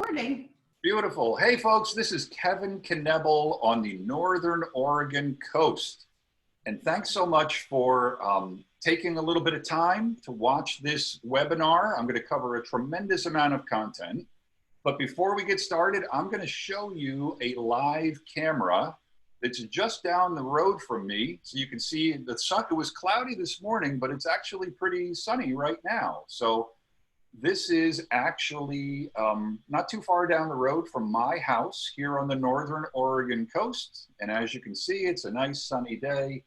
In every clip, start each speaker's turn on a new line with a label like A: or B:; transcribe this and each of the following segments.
A: Morning.
B: Beautiful. Hey folks, this is Kevin Knebl on the Northern Oregon coast. And thanks so much for taking a little bit of time to watch this webinar. I'm going to cover a tremendous amount of content. But before we get started, I'm going to show you a live camera that's just down the road from me. So you can see the sun. It was cloudy this morning, but it's actually pretty sunny right now. So this is actually not too far down the road from my house here on the Northern Oregon coast. And as you can see, it's a nice sunny day.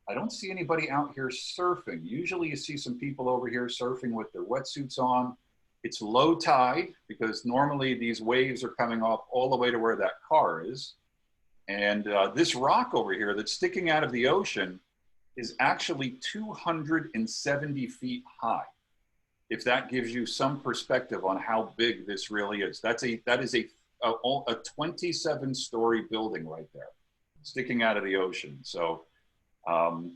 B: I don't see anybody out here surfing. Usually you see some people over here surfing with their wetsuits on. It's low tide because normally these waves are coming off all the way to where that car is. And this rock over here that's sticking out of the ocean is actually 270 feet high. If that gives you some perspective on how big this really is. That is a 27-story building right there, sticking out of the ocean. So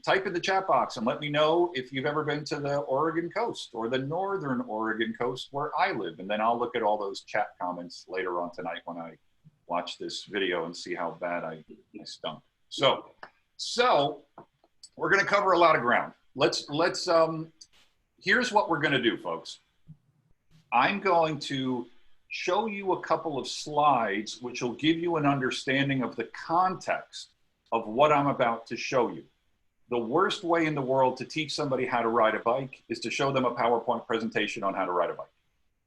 B: type in the chat box and let me know if you've ever been to the Oregon coast or the Northern Oregon coast where I live. And then I'll look at all those chat comments later on tonight when I watch this video and see how bad I stunk. So we're gonna cover a lot of ground. Here's what we're going to do, folks. I'm going to show you a couple of slides which will give you an understanding of the context of what I'm about to show you. The worst way in the world to teach somebody how to ride a bike is to show them a PowerPoint presentation on how to ride a bike.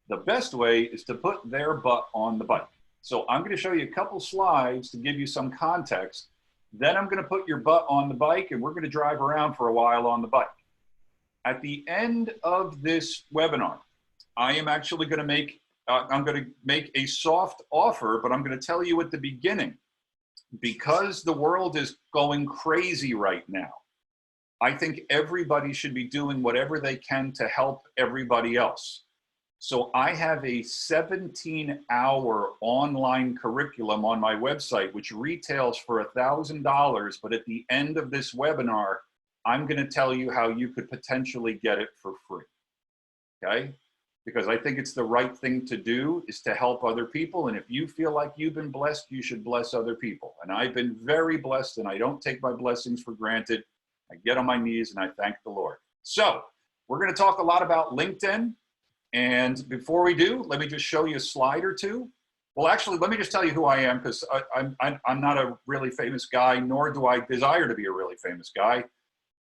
B: The best way is to put their butt on the bike. So I'm going to show you a couple slides to give you some context. Then I'm going to put your butt on the bike and we're going to drive around for a while on the bike. At the end of this webinar, I am actually going to make, a soft offer, but I'm going to tell you at the beginning, because the world is going crazy right now, I think everybody should be doing whatever they can to help everybody else. So I have a 17-hour online curriculum on my website, which retails for $1,000, but at the end of this webinar, I'm going to tell you how you could potentially get it for free, okay? Because I think it's the right thing to do is to help other people. And if you feel like you've been blessed, you should bless other people. And I've been very blessed and I don't take my blessings for granted. I get on my knees and I thank the Lord. So we're going to talk a lot about LinkedIn. And before we do, let me just show you a slide or two. Well, actually, let me just tell you who I am because I'm not a really famous guy, nor do I desire to be a really famous guy.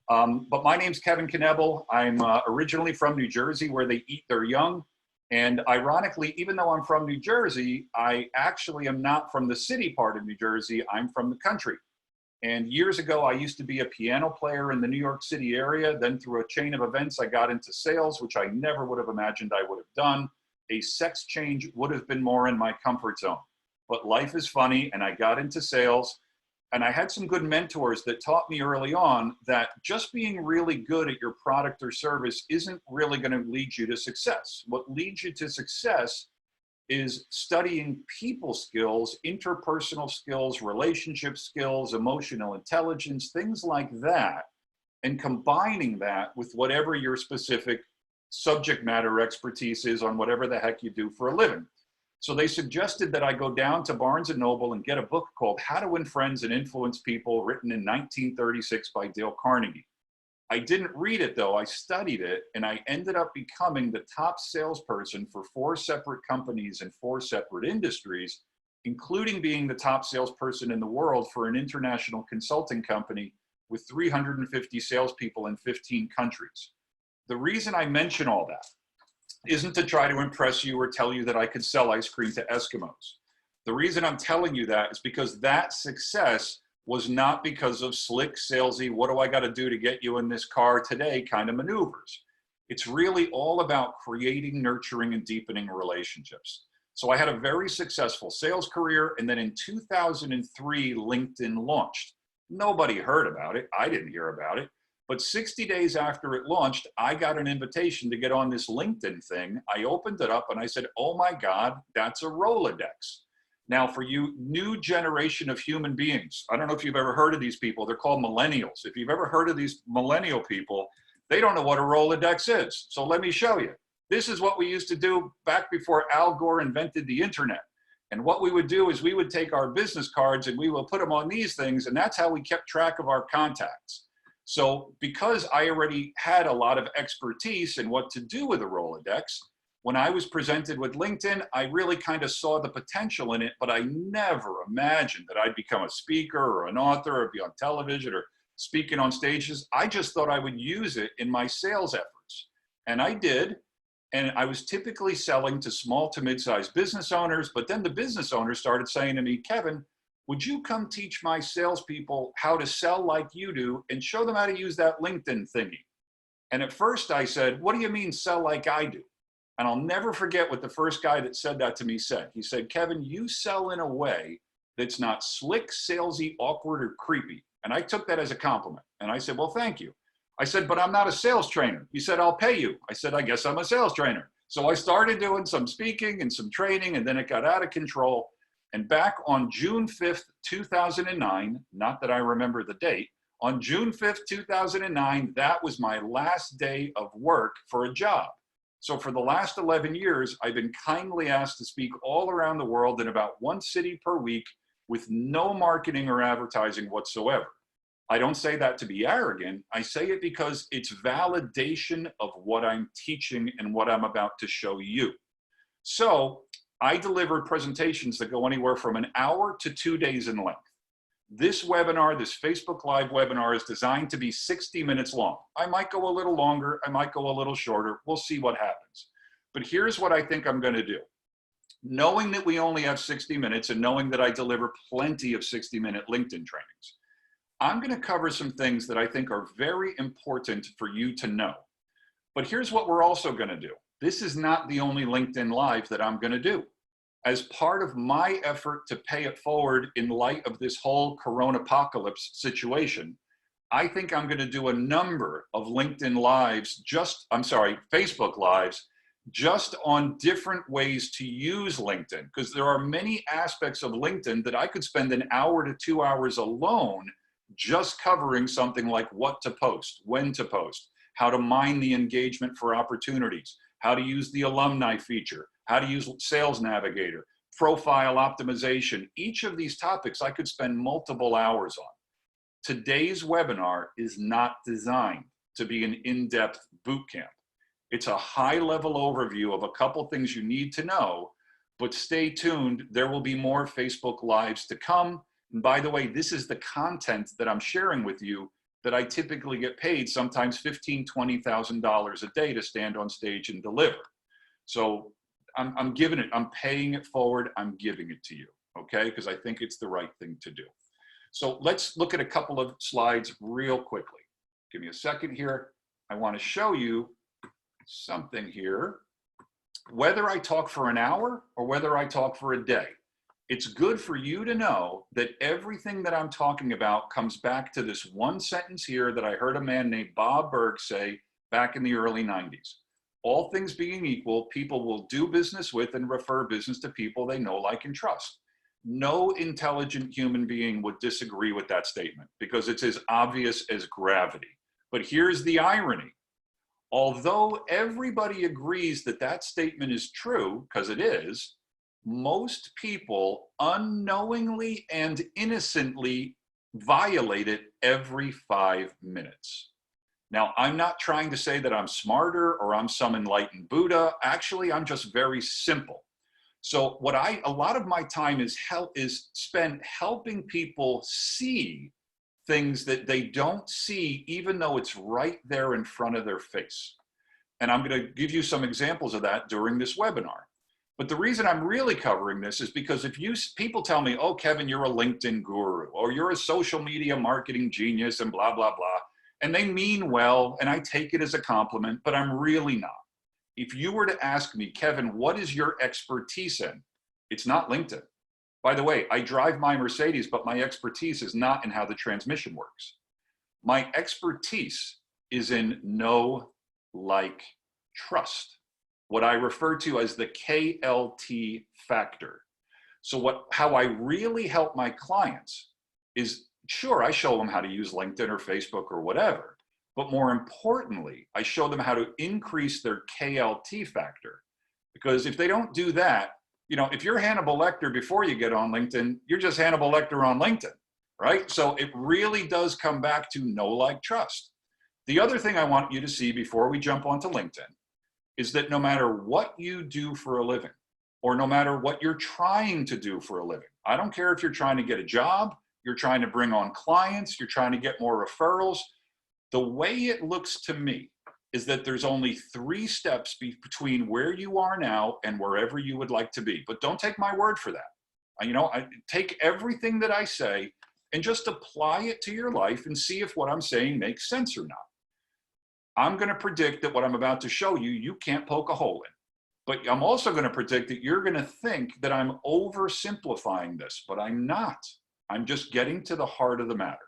B: But my name's Kevin Knebl. I'm originally from New Jersey where they eat their young. And ironically, even though I'm from New Jersey, I actually am not from the city part of New Jersey. I'm from the country. And years ago, I used to be a piano player in the New York City area. Then through a chain of events, I got into sales, which I never would have imagined I would have done. A sex change would have been more in my comfort zone. But life is funny, and I got into sales. And I had some good mentors that taught me early on that just being really good at your product or service isn't really going to lead you to success. What leads you to success is studying people skills, interpersonal skills, relationship skills, emotional intelligence, things like that, and combining that with whatever your specific subject matter expertise is on whatever the heck you do for a living. So they suggested that I go down to Barnes & Noble and get a book called How to Win Friends and Influence People, written in 1936 by Dale Carnegie. I didn't read it though, I studied it, and I ended up becoming the top salesperson for 4 separate companies in 4 separate industries, including being the top salesperson in the world for an international consulting company with 350 salespeople in 15 countries. The reason I mention all that isn't to try to impress you or tell you that I could sell ice cream to Eskimos. The reason I'm telling you that is because that success was not because of slick, salesy, what do I got to do to get you in this car today kind of maneuvers. It's really all about creating, nurturing, and deepening relationships. So I had a very successful sales career, and then in 2003, LinkedIn launched. Nobody heard about it. I didn't hear about it. But 60 days after it launched, I got an invitation to get on this LinkedIn thing. I opened it up and I said, oh my God, that's a Rolodex. Now for you new generation of human beings, I don't know if you've ever heard of these people. They're called millennials. If you've ever heard of these millennial people, they don't know what a Rolodex is. So let me show you. This is what we used to do back before Al Gore invented the internet. And what we would do is we would take our business cards and we will put them on these things, and that's how we kept track of our contacts. So because I already had a lot of expertise in what to do with a Rolodex, when I was presented with LinkedIn, I really kind of saw the potential in it, but I never imagined that I'd become a speaker or an author or be on television or speaking on stages. I just thought I would use it in my sales efforts. And I did. And I was typically selling to small to mid-sized business owners, but then the business owners started saying to me, Kevin, would you come teach my salespeople how to sell like you do and show them how to use that LinkedIn thingy? And at first I said, what do you mean sell like I do? And I'll never forget what the first guy that said that to me said. He said, Kevin, you sell in a way that's not slick, salesy, awkward, or creepy. And I took that as a compliment. And I said, well, thank you. I said, but I'm not a sales trainer. He said, I'll pay you. I said, I guess I'm a sales trainer. So I started doing some speaking and some training, and then it got out of control. And back on June 5th, 2009, not that I remember the date, on June 5th, 2009, that was my last day of work for a job. So for the last 11 years, I've been kindly asked to speak all around the world in about one city per week with no marketing or advertising whatsoever. I don't say that to be arrogant. I say it because it's validation of what I'm teaching and what I'm about to show you. So I deliver presentations that go anywhere from an hour to 2 days in length. This webinar, this Facebook Live webinar, is designed to be 60 minutes long. I might go a little longer, I might go a little shorter. We'll see what happens. But here's what I think I'm going to do. Knowing that we only have 60 minutes and knowing that I deliver plenty of 60-minute LinkedIn trainings, I'm going to cover some things that I think are very important for you to know. But here's what we're also going to do. This is not the only LinkedIn Live that I'm going to do. As part of my effort to pay it forward in light of this whole coronapocalypse situation, I think I'm going to do a number of LinkedIn Lives, Facebook Lives, just on different ways to use LinkedIn, because there are many aspects of LinkedIn that I could spend an hour to 2 hours alone just covering something like what to post, when to post, how to mine the engagement for opportunities, how to use the alumni feature, how to use Sales Navigator, profile optimization. Each of these topics I could spend multiple hours on. Today's webinar is not designed to be an in-depth boot camp. It's a high-level overview of a couple things you need to know, but stay tuned. There will be more Facebook Lives to come. And by the way, this is the content that I'm sharing with you that I typically get paid sometimes $15,000, $20,000 a day to stand on stage and deliver. So I'm giving it, I'm paying it forward, I'm giving it to you, okay? Because I think it's the right thing to do. So let's look at a couple of slides real quickly. Give me a second here. I want to show you something here. Whether I talk for an hour or whether I talk for a day, it's good for you to know that everything that I'm talking about comes back to this one sentence here that I heard a man named Bob Berg say back in the early 90s. All things being equal, people will do business with and refer business to people they know, like, and trust. No intelligent human being would disagree with that statement because it's as obvious as gravity. But here's the irony. Although everybody agrees that that statement is true, because it is, most people unknowingly and innocently violate it every 5 minutes. Now, I'm not trying to say that I'm smarter or I'm some enlightened Buddha. Actually, I'm just very simple. So a lot of my time is spent helping people see things that they don't see, even though it's right there in front of their face. And I'm going to give you some examples of that during this webinar. But the reason I'm really covering this is because if people tell me, oh, Kevin, you're a LinkedIn guru, or you're a social media marketing genius and blah, blah, blah, and they mean well, and I take it as a compliment, but I'm really not. If you were to ask me, Kevin, what is your expertise in? It's not LinkedIn. By the way, I drive my Mercedes, but my expertise is not in how the transmission works. My expertise is in know, like, trust. What I refer to as the KLT factor. So how I really help my clients is, sure, I show them how to use LinkedIn or Facebook or whatever, But more importantly, I show them how to increase their KLT factor. Because if they don't do that, you know, if you're Hannibal Lecter before you get on LinkedIn, you're just Hannibal Lecter on LinkedIn, right? So it really does come back to know, like, trust. The other thing I want you to see before we jump onto LinkedIn is that no matter what you do for a living, or no matter what you're trying to do for a living, I don't care if you're trying to get a job, you're trying to bring on clients, you're trying to get more referrals. The way it looks to me is that there's only 3 steps between where you are now and wherever you would like to be. But don't take my word for that. I take everything that I say and just apply it to your life and see if what I'm saying makes sense or not. I'm going to predict that what I'm about to show you, you can't poke a hole in. But I'm also going to predict that you're going to think that I'm oversimplifying this, but I'm not. I'm just getting to the heart of the matter.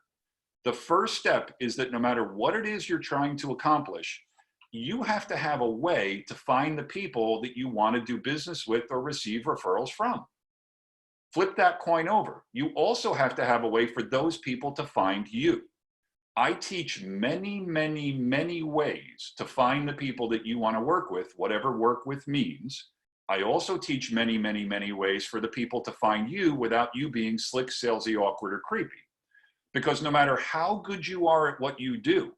B: The first step is that no matter what it is you're trying to accomplish, you have to have a way to find the people that you want to do business with or receive referrals from. Flip that coin over. You also have to have a way for those people to find you. I teach many, many, many ways to find the people that you want to work with, whatever work with means. I also teach many, many, many ways for the people to find you without you being slick, salesy, awkward, or creepy. Because no matter how good you are at what you do,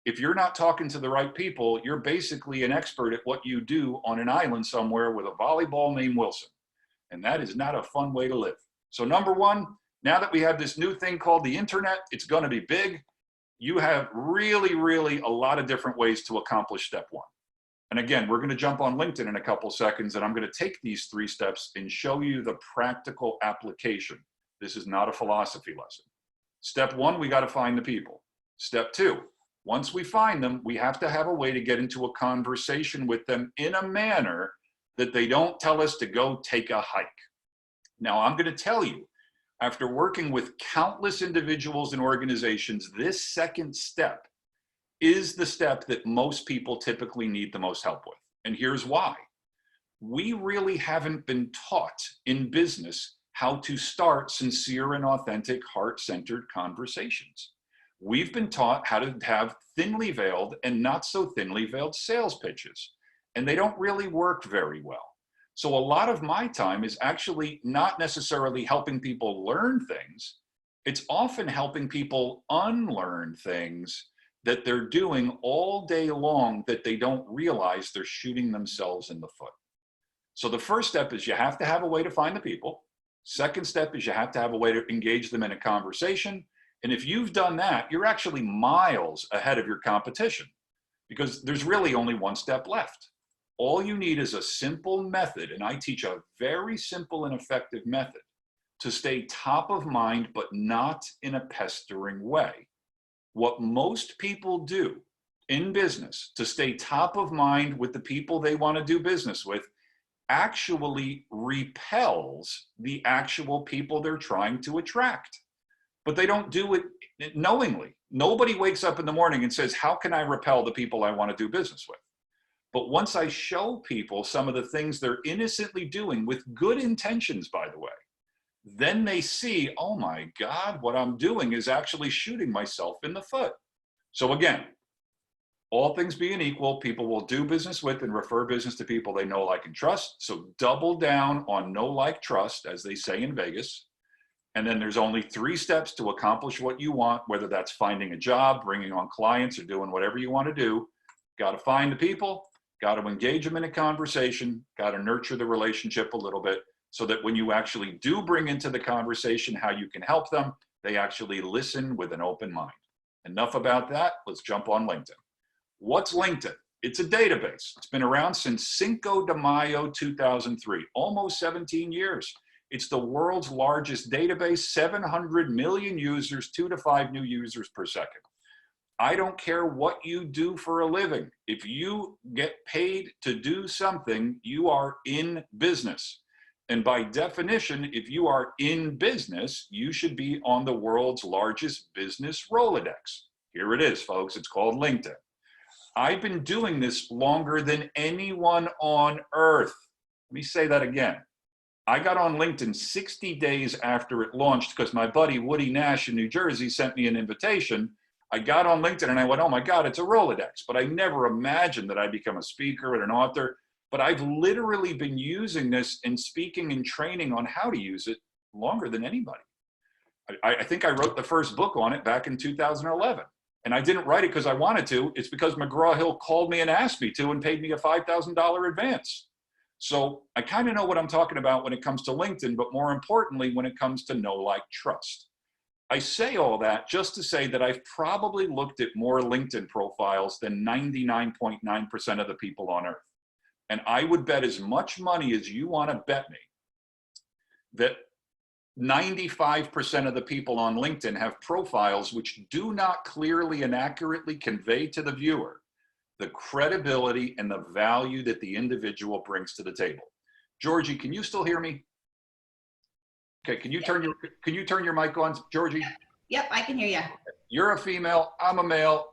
B: if you're not talking to the right people, you're basically an expert at what you do on an island somewhere with a volleyball named Wilson. And that is not a fun way to live. So number one, now that we have this new thing called the internet, it's going to be big. You have really, really a lot of different ways to accomplish step one. And again, we're going to jump on LinkedIn in a couple seconds, and I'm going to take these 3 steps and show you the practical application. This is not a philosophy lesson. Step 1, we got to find the people. Step 2, once we find them, we have to have a way to get into a conversation with them in a manner that they don't tell us to go take a hike. Now, I'm going to tell you, after working with countless individuals and organizations, this second step is the step that most people typically need the most help with. And here's why. We really haven't been taught in business how to start sincere and authentic, heart-centered conversations. We've been taught how to have thinly veiled and not so thinly veiled sales pitches, and they don't really work very well. So a lot of my time is actually not necessarily helping people learn things. It's often helping people unlearn things that they're doing all day long that they don't realize they're shooting themselves in the foot. So the first step is you have to have a way to find the people. Second step is you have to have a way to engage them in a conversation. And if you've done that, you're actually miles ahead of your competition because there's really only 1 step left. All you need is a simple method, and I teach a very simple and effective method to stay top of mind, but not in a pestering way. What most people do in business to stay top of mind with the people they want to do business with actually repels the actual people they're trying to attract. But they don't do it knowingly. Nobody wakes up in the morning and says, how can I repel the people I want to do business with? But once I show people some of the things they're innocently doing with good intentions, by the way, then they see, oh my God, what I'm doing is actually shooting myself in the foot. So again, all things being equal, people will do business with and refer business to people they know, like, and trust. So double down on know, like, trust, as they say in Vegas. And then there's only 3 steps to accomplish what you want, whether that's finding a job, bringing on clients, or doing whatever you want to do. Got to find the people, got to engage them in a conversation, got to nurture the relationship a little bit so that when you actually do bring into the conversation how you can help them, they actually listen with an open mind. Enough about that. Let's jump on LinkedIn. What's LinkedIn? It's a database. It's been around since Cinco de Mayo 2003, almost 17 years. It's the world's largest database, 700 million users, 2 to 5 new users per second. I don't care what you do for a living. If you get paid to do something, you are in business. And by definition, if you are in business, you should be on the world's largest business Rolodex. Here it is, folks. It's called LinkedIn. I've been doing this longer than anyone on earth. Let me say that again. I got on LinkedIn 60 days after it launched because my buddy Woody Nash in New Jersey sent me an invitation. I got on LinkedIn and I went, oh my God, it's a Rolodex. But I never imagined that I'd become a speaker and an author. But I've literally been using this and speaking and training on how to use it longer than anybody. I think I wrote the first book on it back in 2011. And I didn't write it because I wanted to. It's because McGraw-Hill called me and asked me to and paid me a $5,000 advance. So I kind of know what I'm talking about when it comes to LinkedIn, but more importantly, when it comes to know, like, trust. I say all that just to say that I've probably looked at more LinkedIn profiles than 99.9% of the people on earth. And I would bet as much money as you want to bet me that 95% of the people on LinkedIn have profiles which do not clearly and accurately convey to the viewer the credibility and the value that the individual brings to the table. Georgie, can you still hear me? Okay, can you turn your mic on, Georgie?
A: Yep, I can hear you.
B: You're a female, I'm a male.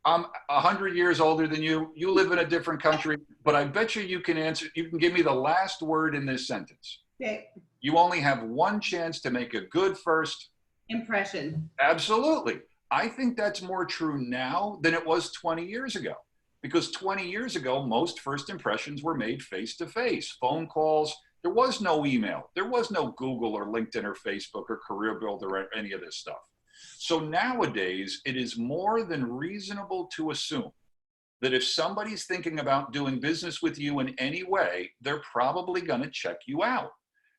B: I'm 100 years older than you. You live in a different country, but I bet you can answer, you can give me the last word in this sentence.
A: Okay.
B: You only have one chance to make a good first
A: impression.
B: Absolutely. I think that's more true now than it was 20 years ago. Because 20 years ago, most first impressions were made face-to-face, phone calls. There was no email. There was no Google or LinkedIn or Facebook or Career Builder or any of this stuff. So nowadays, it is more than reasonable to assume that if somebody's thinking about doing business with you in any way, they're probably going to check you out.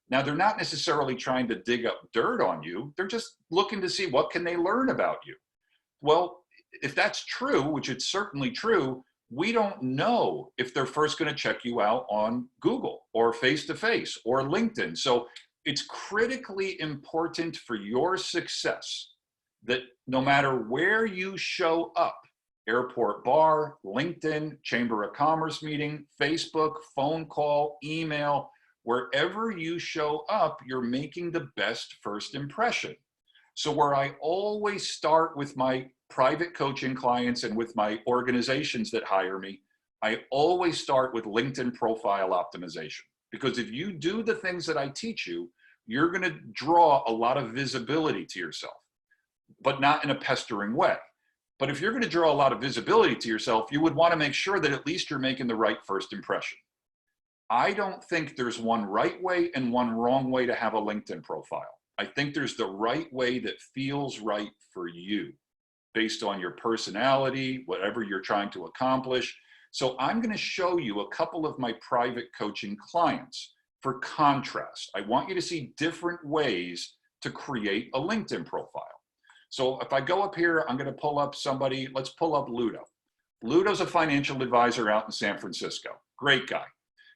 B: Now, they're not necessarily trying to dig up dirt on you. They're just looking to see what can they learn about you. Well, if that's true, which it's certainly true, we don't know if they're first going to check you out on Google or face-to-face or LinkedIn. So it's critically important for your success that no matter where you show up, airport bar, LinkedIn, Chamber of Commerce meeting, Facebook, phone call, email, wherever you show up, you're making the best first impression. So where I always start with my private coaching clients and with my organizations that hire me, I always start with LinkedIn profile optimization. Because if you do the things that I teach you, you're going to draw a lot of visibility to yourself, but not in a pestering way. But if you're going to draw a lot of visibility to yourself, you would want to make sure that at least you're making the right first impression. I don't think there's one right way and one wrong way to have a LinkedIn profile. I think there's the right way that feels right for you based on your personality, whatever you're trying to accomplish. So I'm going to show you a couple of my private coaching clients for contrast. I want you to see different ways to create a LinkedIn profile. So if I go up here, I'm going to pull up somebody. Let's pull up Ludo. Ludo's a financial advisor out in San Francisco. Great guy.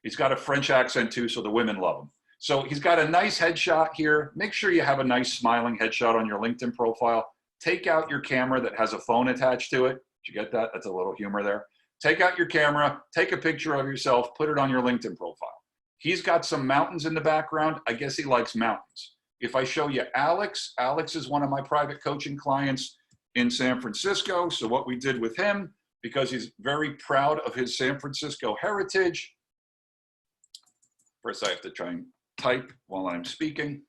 B: He's got a French accent too, so the women love him. So he's got a nice headshot here. Make sure you have a nice smiling headshot on your LinkedIn profile. Take out your camera that has a phone attached to it. Did you get that? That's a little humor there. Take out your camera, take a picture of yourself, put it on your LinkedIn profile. He's got some mountains in the background. I guess he likes mountains. If I show you Alex, Alex is one of my private coaching clients in San Francisco. So what we did with him, because he's very proud of his San Francisco heritage. First, I have to try and type while I'm speaking.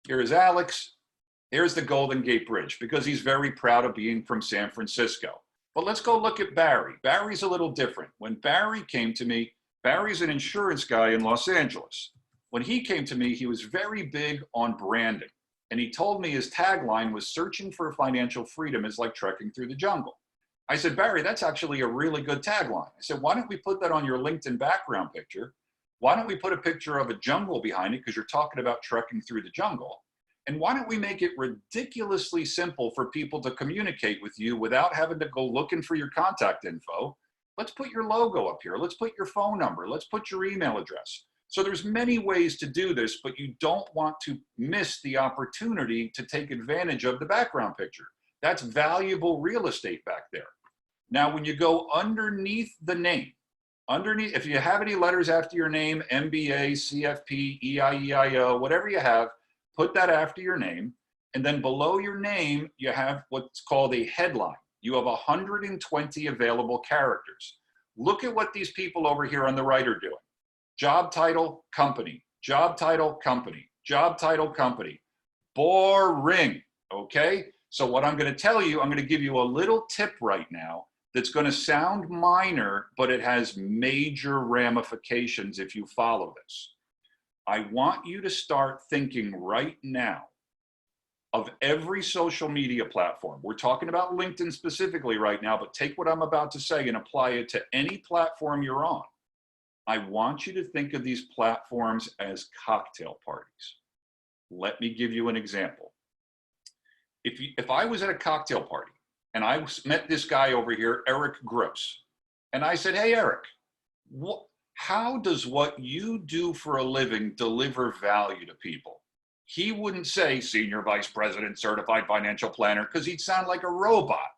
B: Here is Alex. Here's the Golden Gate Bridge, because he's very proud of being from San Francisco. But let's go look at Barry. Barry's a little different. When Barry came to me, Barry's an insurance guy in Los Angeles. When he came to me, he was very big on branding. And he told me his tagline was, searching for financial freedom is like trekking through the jungle. I said, Barry, that's actually a really good tagline. I said, why don't we put that on your LinkedIn background picture? Why don't we put a picture of a jungle behind it, because you're talking about trekking through the jungle? And why don't we make it ridiculously simple for people to communicate with you without having to go looking for your contact info? Let's put your logo up here. Let's put your phone number. Let's put your email address. So there's many ways to do this, but you don't want to miss the opportunity to take advantage of the background picture. That's valuable real estate back there. Now, when you go underneath the name, underneath, if you have any letters after your name, MBA, CFP, EIEIO, whatever you have, put that after your name. And then below your name, you have what's called a headline. You have 120 available characters. Look at what these people over here on the right are doing. Job title, company. Job title, company. Job title, company. Boring, okay? So what I'm going to tell you, I'm going to give you a little tip right now that's going to sound minor, but it has major ramifications if you follow this. I want you to start thinking right now of every social media platform. We're talking about LinkedIn specifically right now, but take what I'm about to say and apply it to any platform you're on. I want you to think of these platforms as cocktail parties. Let me give you an example. If I was at a cocktail party and I met this guy over here, Eric Gross, and I said, hey, Eric, how does what you do for a living deliver value to people? He wouldn't say senior vice president, certified financial planner, because he'd sound like a robot.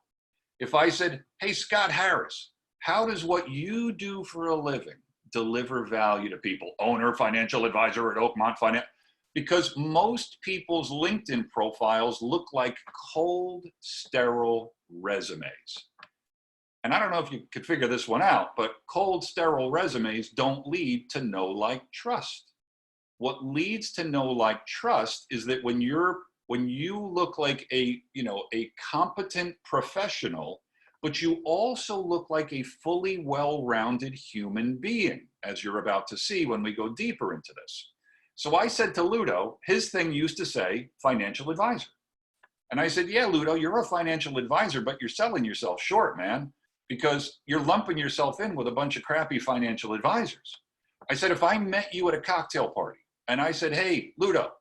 B: If I said, hey, Scott Harris, how does what you do for a living deliver value to people? Owner, financial advisor at Oakmont Finance. Because most people's LinkedIn profiles look like cold, sterile resumes. And I don't know if you could figure this one out, but cold, sterile resumes don't lead to know, like, trust. What leads to know, like, trust is that when you look like a competent professional, but you also look like a fully well-rounded human being, as you're about to see when we go deeper into this. So I said to Ludo, his thing used to say financial advisor. And I said, yeah, Ludo, you're a financial advisor, but you're selling yourself short, man, because you're lumping yourself in with a bunch of crappy financial advisors. I said, if I met you at a cocktail party and I said, hey, Ludo,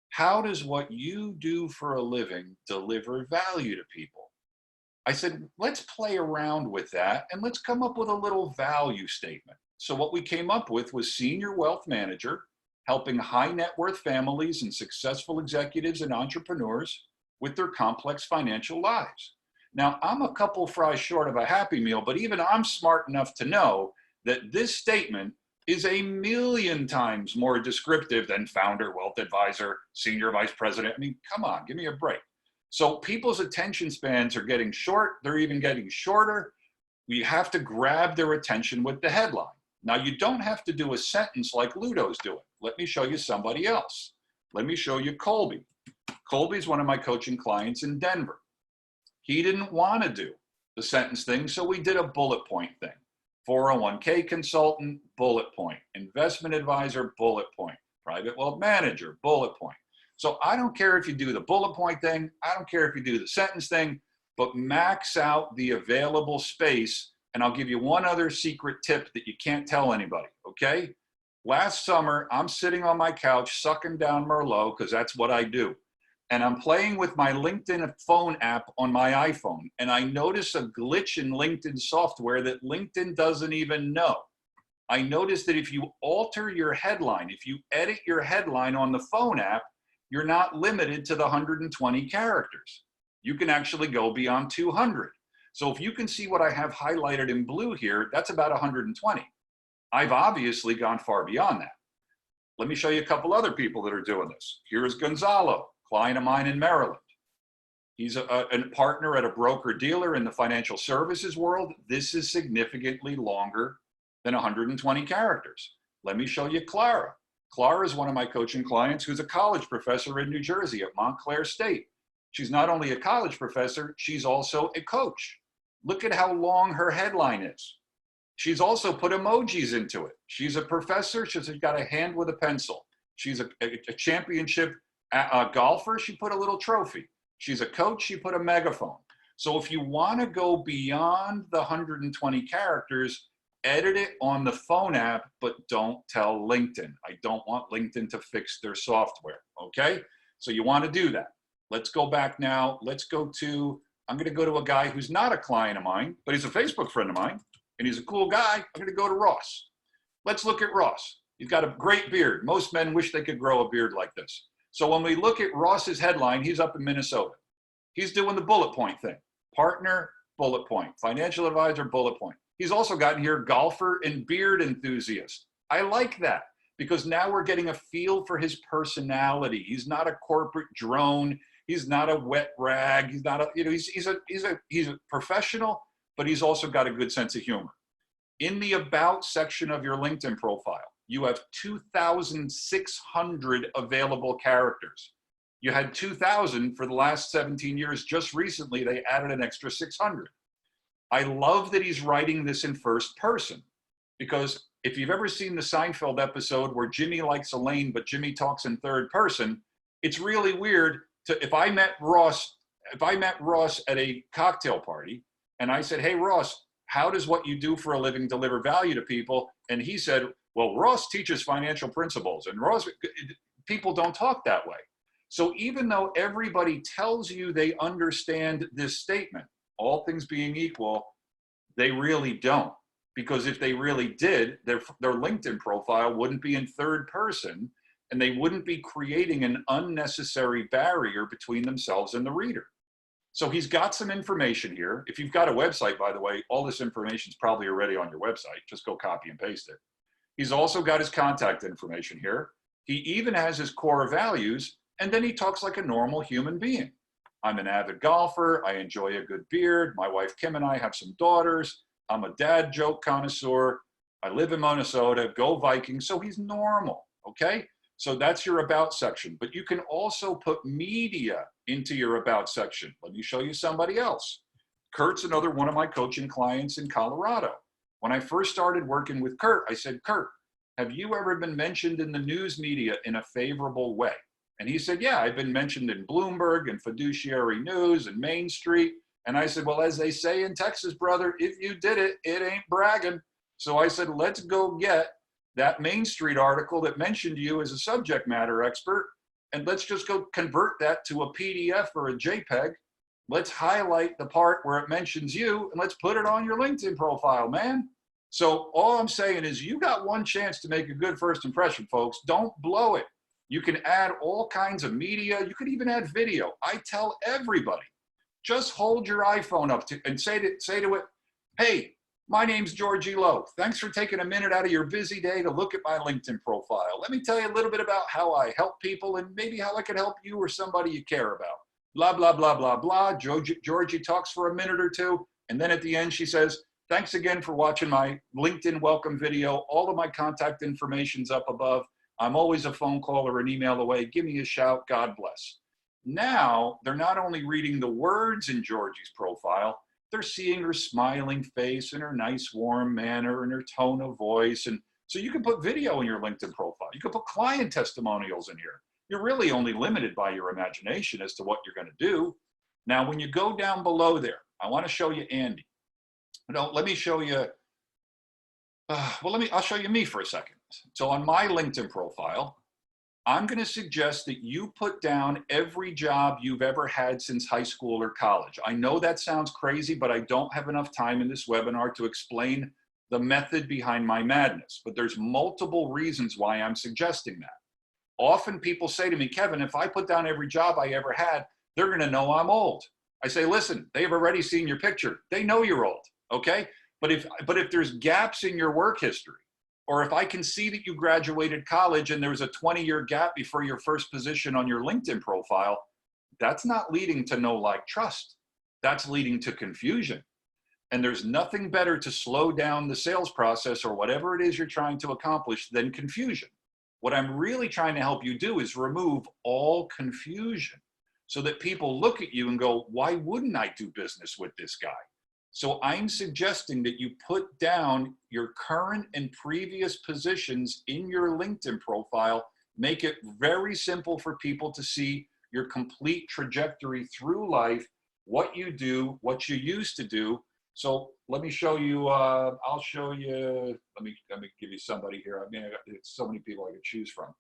B: how does what you do for a living deliver value to people? I said, let's play around with that and let's come up with a little value statement. So what we came up with was senior wealth manager, helping high net worth families and successful executives and entrepreneurs with their complex financial lives. Now, I'm a couple fries short of a Happy Meal, but even I'm smart enough to know that this statement is a million times more descriptive than founder, wealth advisor, senior vice president. I mean, come on, give me a break. So people's attention spans are getting short. They're even getting shorter. We have to grab their attention with the headline. Now, you don't have to do a sentence like Ludo's doing. Let me show you somebody else. Let me show you Colby. Colby's one of my coaching clients in Denver. He didn't want to do the sentence thing, so we did a bullet point thing. 401k consultant, bullet point. Investment advisor, bullet point. Private wealth manager, bullet point. So I don't care if you do the bullet point thing. I don't care if you do the sentence thing, but max out the available space. And I'll give you one other secret tip that you can't tell anybody, okay? Last summer, I'm sitting on my couch sucking down Merlot, because that's what I do. And I'm playing with my LinkedIn phone app on my iPhone. And I notice a glitch in LinkedIn software that LinkedIn doesn't even know. I noticed that if you alter your headline, if you edit your headline on the phone app, you're not limited to the 120 characters. You can actually go beyond 200. So if you can see what I have highlighted in blue here, that's about 120. I've obviously gone far beyond that. Let me show you a couple other people that are doing this. Here's Gonzalo, client of mine in Maryland. He's a partner at a broker dealer in the financial services world. This is significantly longer than 120 characters. Let me show you Clara. Clara is one of my coaching clients who's a college professor in New Jersey at Montclair State. She's not only a college professor, she's also a coach. Look at how long her headline is. She's also put emojis into it. She's a professor. She's got a hand with a pencil. She's a championship golfer. She put a little trophy. She's a coach. She put a megaphone. So if you want to go beyond the 120 characters, edit it on the phone app, but don't tell LinkedIn. I don't want LinkedIn to fix their software, okay? So you want to do that. Let's go back now. Let's go to, I'm going to go to a guy who's not a client of mine, but he's a Facebook friend of mine, and he's a cool guy. I'm going to go to Ross. Let's look at Ross. He's got a great beard. Most men wish they could grow a beard like this. So when we look at Ross's headline, he's up in Minnesota. He's doing the bullet point thing. Partner, bullet point. Financial advisor, bullet point. He's also gotten here golfer and beard enthusiast. I like that because now we're getting a feel for his personality. He's not a corporate drone. He's not a wet rag. He's not a, he's a professional, but he's also got a good sense of humor. In the About section of your LinkedIn profile, you have 2,600 available characters. You had 2,000 for the last 17 years. Just recently, they added an extra 600. I love that he's writing this in first person, because if you've ever seen the Seinfeld episode where Jimmy likes Elaine, but Jimmy talks in third person, it's really weird to, if I met Ross at a cocktail party and I said, hey, Ross, how does what you do for a living deliver value to people? And he said, well, Ross teaches financial principles, and Ross, people don't talk that way. So even though everybody tells you they understand this statement, all things being equal, they really don't. Because if they really did, their LinkedIn profile wouldn't be in third person, and they wouldn't be creating an unnecessary barrier between themselves and the reader. So he's got some information here. If you've got a website, by the way, all this information is probably already on your website. Just go copy and paste it. He's also got his contact information here. He even has his core values, and then he talks like a normal human being. I'm an avid golfer. I enjoy a good beard. My wife Kim and I have some daughters. I'm a dad joke connoisseur. I live in Minnesota. Go Vikings. So he's normal, okay? So that's your about section. But you can also put media into your about section. Let me show you somebody else. Kurt's another one of my coaching clients in Colorado. When I first started working with Kurt, I said, Kurt, have you ever been mentioned in the news media in a favorable way? And he said, yeah, I've been mentioned in Bloomberg and Fiduciary News and Main Street. And I said, well, as they say in Texas, brother, if you did it, it ain't bragging. So I said, let's go get that Main Street article that mentioned you as a subject matter expert, and let's just go convert that to a PDF or a JPEG. Let's highlight the part where it mentions you, and let's put it on your LinkedIn profile, man. So all I'm saying is you got one chance to make a good first impression, folks. Don't blow it. You can add all kinds of media. You could even add video. I tell everybody, just hold your iPhone up to and say to it, hey, my name's Georgie Lowe. Thanks for taking a minute out of your busy day to look at my LinkedIn profile. Let me tell you a little bit about how I help people and maybe how I can help you or somebody you care about. Blah, blah, blah, blah, blah. Georgie talks for a minute or two. And then at the end, she says, thanks again for watching my LinkedIn welcome video. All of my contact information's up above. I'm always a phone call or an email away. Give me a shout. God bless. Now, they're not only reading the words in Georgie's profile, they're seeing her smiling face and her nice warm manner and her tone of voice. And so you can put video in your LinkedIn profile. You can put client testimonials in here. You're really only limited by your imagination as to what you're going to do. Now, when you go down below there, I want to show you Andy. No, let me show you, I'll show you me for a second. So on my LinkedIn profile, I'm going to suggest that you put down every job you've ever had since high school or college. I know that sounds crazy, but I don't have enough time in this webinar to explain the method behind my madness. But there's multiple reasons why I'm suggesting that. Often people say to me, Kevin, if I put down every job I ever had, they're going to know I'm old. I say, listen, they've already seen your picture. They know you're old, okay? But if there's gaps in your work history, or if I can see that you graduated college and there was a 20-year gap before your first position on your LinkedIn profile, that's not leading to know, like, trust. That's leading to confusion. And there's nothing better to slow down the sales process or whatever it is you're trying to accomplish than confusion. What I'm really trying to help you do is remove all confusion so that people look at you and go, why wouldn't I do business with this guy? So I'm suggesting that you put down your current and previous positions in your LinkedIn profile. Make it very simple for people to see your complete trajectory through life, what you do, what you used to do. So let me show you, I'll show you, let me give you somebody here. I mean, it's so many people I could choose from.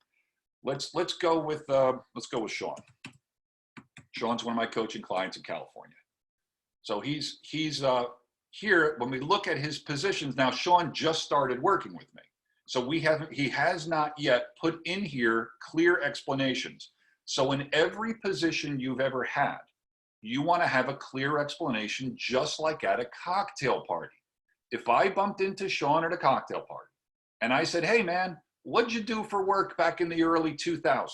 B: Let's go with Sean. Sean's one of my coaching clients in California. So he's here. When we look at his positions now, Sean just started working with me. So he has not yet put in here clear explanations. So in every position you've ever had, you want to have a clear explanation, just like at a cocktail party. If I bumped into Sean at a cocktail party and I said, hey man, what'd you do for work back in the early 2000s?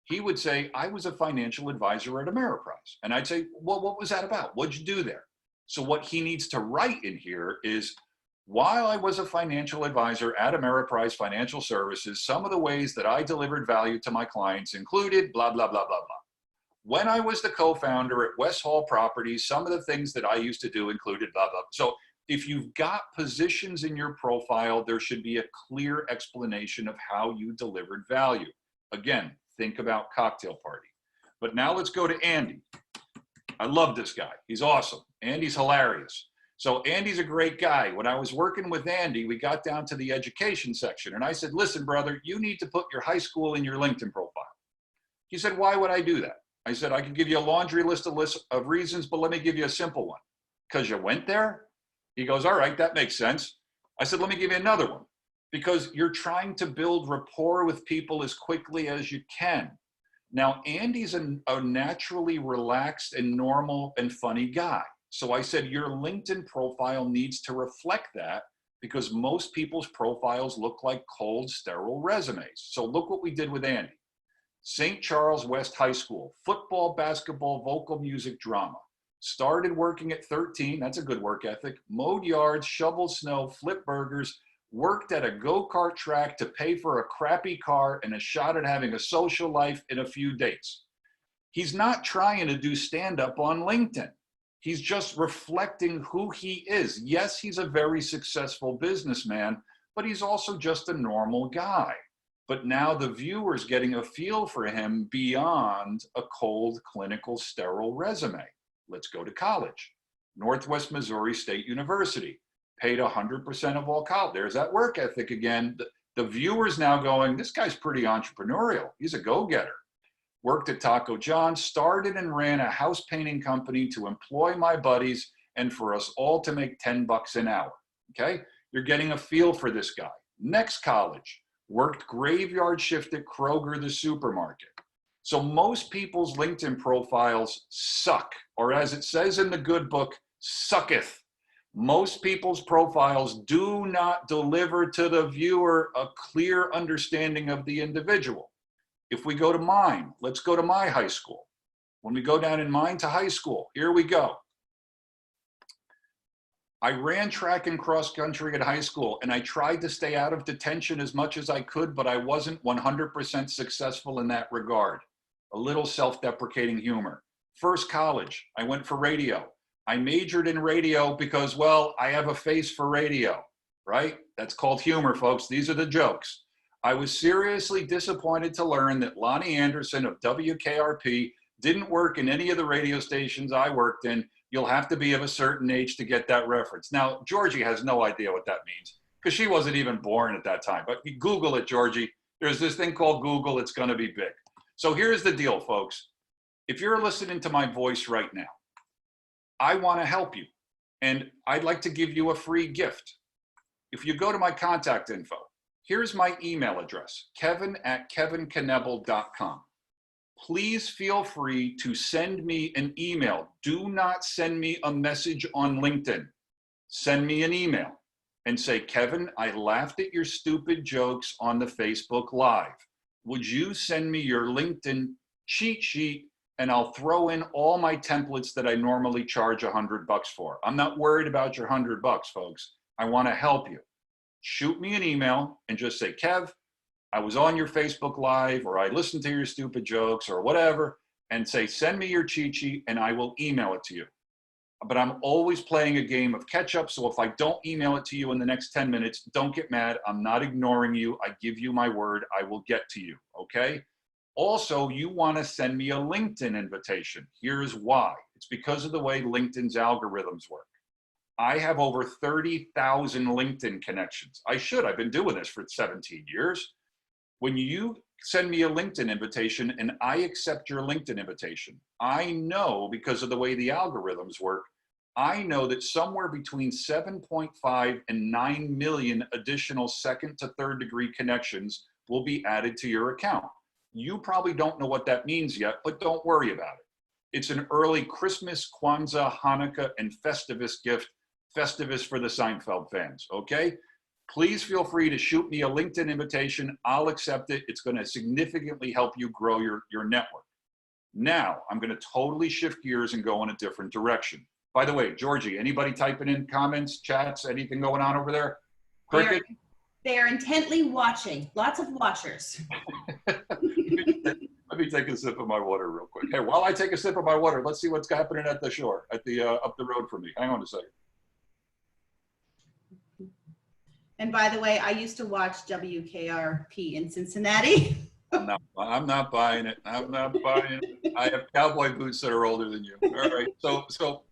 B: He would say, I was a financial advisor at Ameriprise. And I'd say, well, what was that about? What'd you do there? So what he needs to write in here is, while I was a financial advisor at Ameriprise Financial Services, some of the ways that I delivered value to my clients included blah, blah, blah, blah, blah. When I was the co-founder at West Hall Properties, some of the things that I used to do included blah, blah. So if you've got positions in your profile, there should be a clear explanation of how you delivered value. Again, think about cocktail party. But now let's go to Andy. I love this guy. He's awesome. Andy's hilarious. So Andy's a great guy. When I was working with Andy, we got down to the education section and I said, listen, brother, you need to put your high school in your LinkedIn profile. He said, why would I do that? I said, I can give you a laundry list of reasons, but let me give you a simple one. Because you went there? He goes, all right, that makes sense. I said, let me give you another one. Because you're trying to build rapport with people as quickly as you can. Now, Andy's a naturally relaxed and normal and funny guy. So I said, your LinkedIn profile needs to reflect that because most people's profiles look like cold, sterile resumes. So look what we did with Andy. St. Charles West High School, football, basketball, vocal music, drama. Started working at 13, that's a good work ethic. Mowed yards, shoveled snow, flipped burgers, worked at a go-kart track to pay for a crappy car and a shot at having a social life in a few dates. He's not trying to do stand-up on LinkedIn. He's just reflecting who he is. Yes, he's a very successful businessman, but he's also just a normal guy. But now the viewer's getting a feel for him beyond a cold, clinical, sterile resume. Let's go to college. Northwest Missouri State University. Paid 100% of all college. There's that work ethic again. The viewer's now going, this guy's pretty entrepreneurial. He's a go-getter. Worked at Taco John, started and ran a house painting company to employ my buddies and for us all to make 10 bucks an hour, okay? You're getting a feel for this guy. Next college, worked graveyard shift at Kroger, the supermarket. So most people's LinkedIn profiles suck, or as it says in the good book, sucketh. Most people's profiles do not deliver to the viewer a clear understanding of the individual. If we go to mine, let's go to my high school. When we go down in mine to high school, here we go. I ran track and cross country at high school and I tried to stay out of detention as much as I could, but I wasn't 100% successful in that regard. A little self-deprecating humor. First college, I went for radio. I majored in radio because, well, I have a face for radio, right? That's called humor, folks. These are the jokes. I was seriously disappointed to learn that Lonnie Anderson of WKRP didn't work in any of the radio stations I worked in. You'll have to be of a certain age to get that reference. Now, Georgie has no idea what that means because she wasn't even born at that time. But you Google it, Georgie. There's this thing called Google. It's going to be big. So here's the deal, folks. If you're listening to my voice right now, I want to help you. And I'd like to give you a free gift. If you go to my contact info, here's my email address, kevin@kevinknebl.com. Please feel free to send me an email. Do not send me a message on LinkedIn. Send me an email and say, Kevin, I laughed at your stupid jokes on the Facebook Live. Would you send me your LinkedIn cheat sheet and I'll throw in all my templates that I normally charge $100 for. I'm not worried about your $100, folks. I want to help you. Shoot me an email and just say, Kev, I was on your Facebook Live or I listened to your stupid jokes or whatever, and say, send me your cheat sheet and I will email it to you. But I'm always playing a game of catch up. So if I don't email it to you in the next 10 minutes, don't get mad. I'm not ignoring you. I give you my word. I will get to you. Okay. Also, you want to send me a LinkedIn invitation. Here's why. It's because of the way LinkedIn's algorithms work. I have over 30,000 LinkedIn connections. I've been doing this for 17 years. When you send me a LinkedIn invitation and I accept your LinkedIn invitation, I know, because of the way the algorithms work, I know that somewhere between 7.5 and 9 million additional second to third degree connections will be added to your account. You probably don't know what that means yet, but don't worry about it. It's an early Christmas, Kwanzaa, Hanukkah, and Festivus gift. Festivus for the Seinfeld fans, okay? Please feel free to shoot me a LinkedIn invitation. I'll accept it. It's going to significantly help you grow your network. Now, I'm going to totally shift gears and go in a different direction. By the way, Georgie, anybody typing in comments, chats, anything going on over there? Cricket?
A: They are intently watching. Lots of watchers.
B: Let me take a sip of my water real quick. Hey, while I take a sip of my water, let's see what's happening at the shore, at the up the road from me. Hang on a second.
A: And by the way, I used to watch WKRP in Cincinnati.
B: I'm not buying it. I'm not buying it. I have cowboy boots that are older than you. All right. So,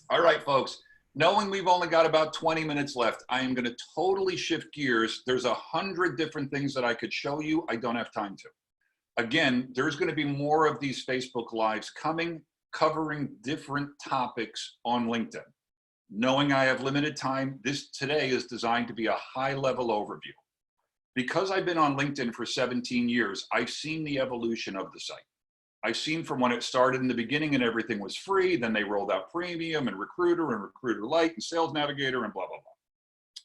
B: all right, folks. Knowing we've only got about 20 minutes left, I am going to totally shift gears. There's 100 different things that I could show you. I don't have time to. Again, there's going to be more of these Facebook Lives coming, covering different topics on LinkedIn. Knowing I have limited time, this today is designed to be a high-level overview. Because I've been on LinkedIn for 17 years, I've seen the evolution of the site. I've seen from when it started in the beginning and everything was free, then they rolled out Premium and Recruiter Lite and Sales Navigator and blah, blah, blah.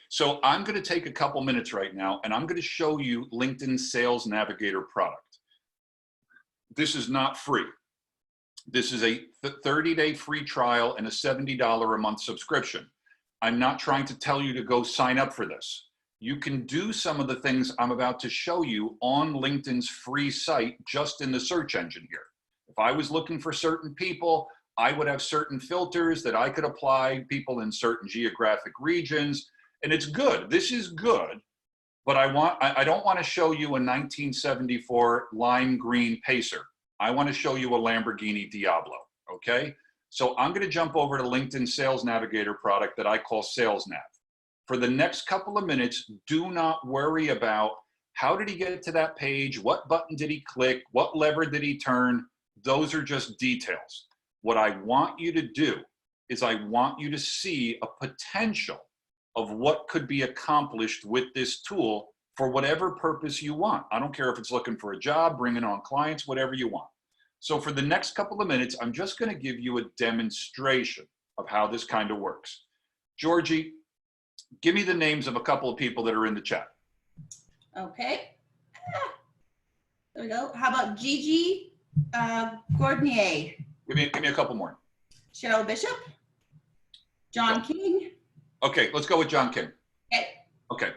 B: So I'm going to take a couple minutes right now and I'm going to show you LinkedIn Sales Navigator product. This is not free. This is a 30-day free trial and a $70 a month subscription. I'm not trying to tell you to go sign up for this. You can do some of the things I'm about to show you on LinkedIn's free site just in the search engine here. If I was looking for certain people, I would have certain filters that I could apply, people in certain geographic regions, and it's good. This is good, but I don't want to show you a 1974 lime green Pacer. I want to show you a Lamborghini Diablo, okay? So I'm going to jump over to LinkedIn Sales Navigator product that I call Sales Nav. For the next couple of minutes, do not worry about how did he get to that page, what button did he click, what lever did he turn. Those are just details. What I want you to do is I want you to see a potential of what could be accomplished with this tool for whatever purpose you want. I don't care if it's looking for a job, bringing on clients, whatever you want. So for the next couple of minutes, I'm just going to give you a demonstration of how this kind of works. Georgie, give me the names of a couple of people that are in the chat.
A: Okay. There we go. How about Gigi Gordnier?
B: Give me a couple more.
A: Cheryl Bishop? John King?
B: Okay, let's go with John King.
A: Okay.
B: Okay.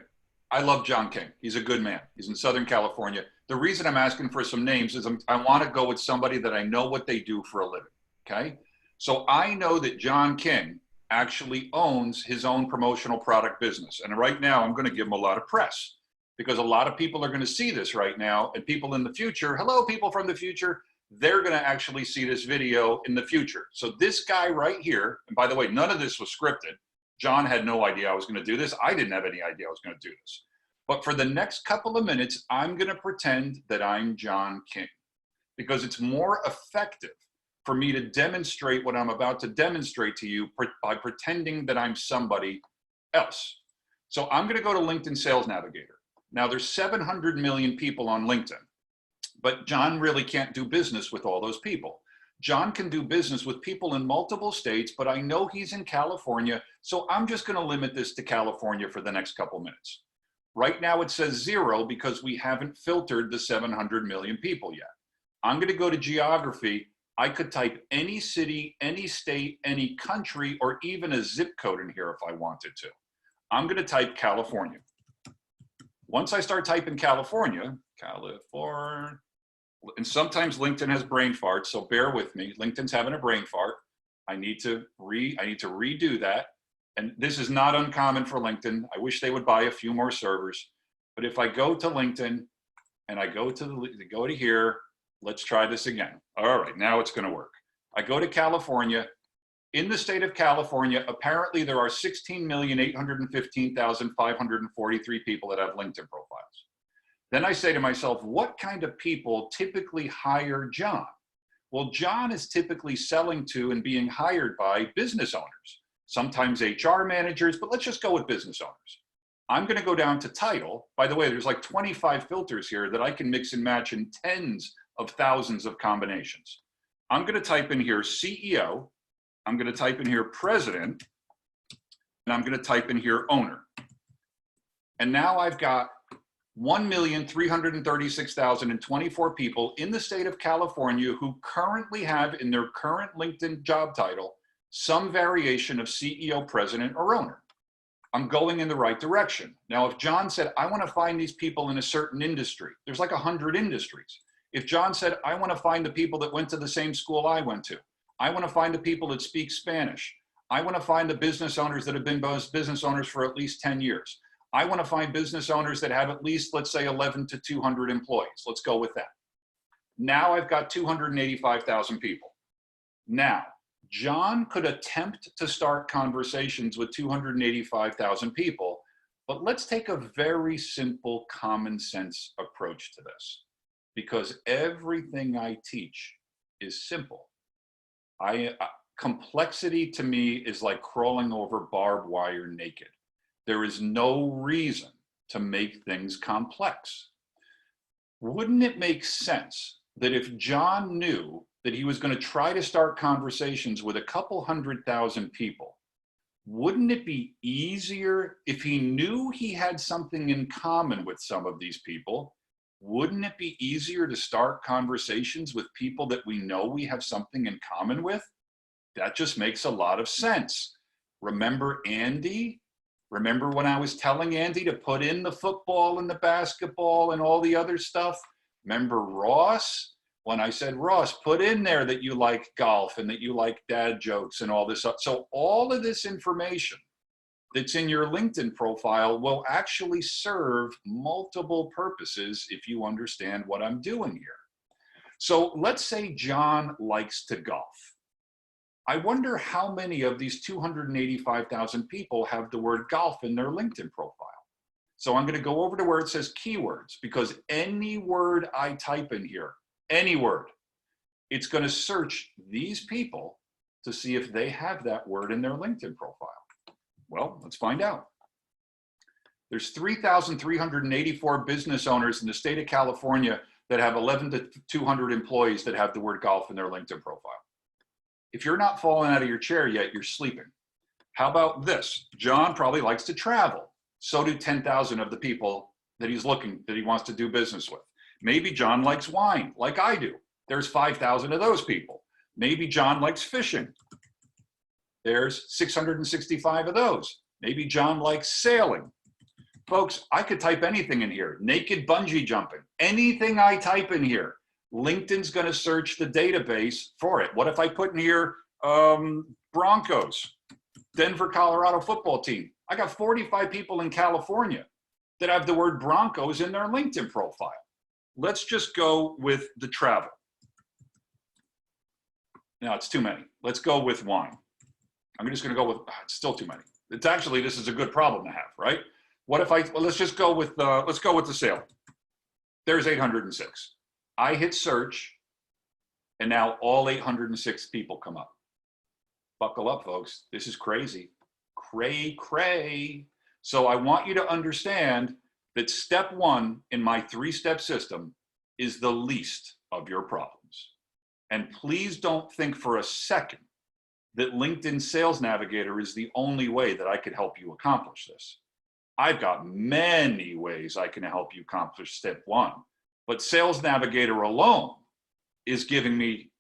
B: I love John King. He's a good man. He's in Southern California. The reason I'm asking for some names is I want to go with somebody that I know what they do for a living, okay? So I know that John King actually owns his own promotional product business. And right now I'm going to give him a lot of press because a lot of people are going to see this right now, and people in the future, hello, people from the future, they're going to actually see this video in the future. So this guy right here, and by the way, none of this was scripted. John had no idea I was going to do this. I didn't have any idea I was going to do this. But for the next couple of minutes, I'm going to pretend that I'm John King because it's more effective for me to demonstrate what I'm about to demonstrate to you by pretending that I'm somebody else. So I'm going to go to LinkedIn Sales Navigator. Now there's 700 million people on LinkedIn, but John really can't do business with all those people. John can do business with people in multiple states, but I know he's in California, so I'm just going to limit this to California for the next couple minutes. Right now it says 0 because we haven't filtered the 700 million people yet. I'm going to go to geography. I could type any city, any state, any country, or even a zip code in here if I wanted to. I'm going to type California. Once I start typing California, and sometimes LinkedIn has brain farts, so bear with me. LinkedIn's having a brain fart. I need to redo that. And this is not uncommon for LinkedIn. I wish they would buy a few more servers. But if I go to LinkedIn and I go to here, let's try this again. All right, now it's going to work. I go to California. In the state of California, apparently there are 16,815,543 people that have LinkedIn profiles. Then I say to myself, what kind of people typically hire John? Well, John is typically selling to and being hired by business owners, sometimes HR managers, but let's just go with business owners. I'm going to go down to title. By the way, there's like 25 filters here that I can mix and match in tens of thousands of combinations. I'm going to type in here CEO. I'm going to type in here president, and I'm going to type in here owner. And now I've got 1,336,024 people in the state of California who currently have in their current LinkedIn job title some variation of CEO, president, or owner. I'm going in the right direction. Now, if John said, I want to find these people in a certain industry, there's like 100 industries. If John said, I want to find the people that went to the same school I went to. I want to find the people that speak Spanish. I want to find the business owners that have been business owners for at least 10 years. I want to find business owners that have at least, let's say, 11 to 200 employees. Let's go with that. Now I've got 285,000 people. Now, John could attempt to start conversations with 285,000 people, but let's take a very simple common sense approach to this, because everything I teach is simple. Complexity to me is like crawling over barbed wire naked. There is no reason to make things complex. Wouldn't it make sense that if John knew that he was going to try to start conversations with a couple 100,000 people, wouldn't it be easier if he knew he had something in common with some of these people? Wouldn't it be easier to start conversations with people that we know we have something in common with? That just makes a lot of sense. Remember Andy? Remember when I was telling Andy to put in the football and the basketball and all the other stuff? Remember Ross? When I said, Ross, put in there that you like golf and that you like dad jokes and all this stuff. So all of this information that's in your LinkedIn profile will actually serve multiple purposes if you understand what I'm doing here. So let's say John likes to golf. I wonder how many of these 285,000 people have the word golf in their LinkedIn profile. So I'm going to go over to where it says keywords, because any word I type in here, any word, it's going to search these people to see if they have that word in their LinkedIn profile. Well, let's find out. There's 3,384 business owners in the state of California that have 11 to 200 employees that have the word golf in their LinkedIn profile. If you're not falling out of your chair yet, you're sleeping. How about this? John probably likes to travel. So do 10,000 of the people that he wants to do business with. Maybe John likes wine, like I do. There's 5,000 of those people. Maybe John likes fishing. There's 665 of those. Maybe John likes sailing. Folks, I could type anything in here. Naked bungee jumping. Anything I type in here, LinkedIn's going to search the database for it. What if I put in here Broncos, Denver, Colorado football team? I got 45 people in California that have the word Broncos in their LinkedIn profile. Let's just go with the travel. Now it's too many. Let's go with wine. I'm just going to go with, it's still too many. It's actually, this is a good problem to have, right? What if let's just go with, let's go with the sailing. There's 806. I hit search, and now all 806 people come up. Buckle up, folks. This is crazy. Cray, cray. So I want you to understand that step one in my 3-step system is the least of your problems. And please don't think for a second that LinkedIn Sales Navigator is the only way that I could help you accomplish this. I've got many ways I can help you accomplish step one. But Sales Navigator alone is giving me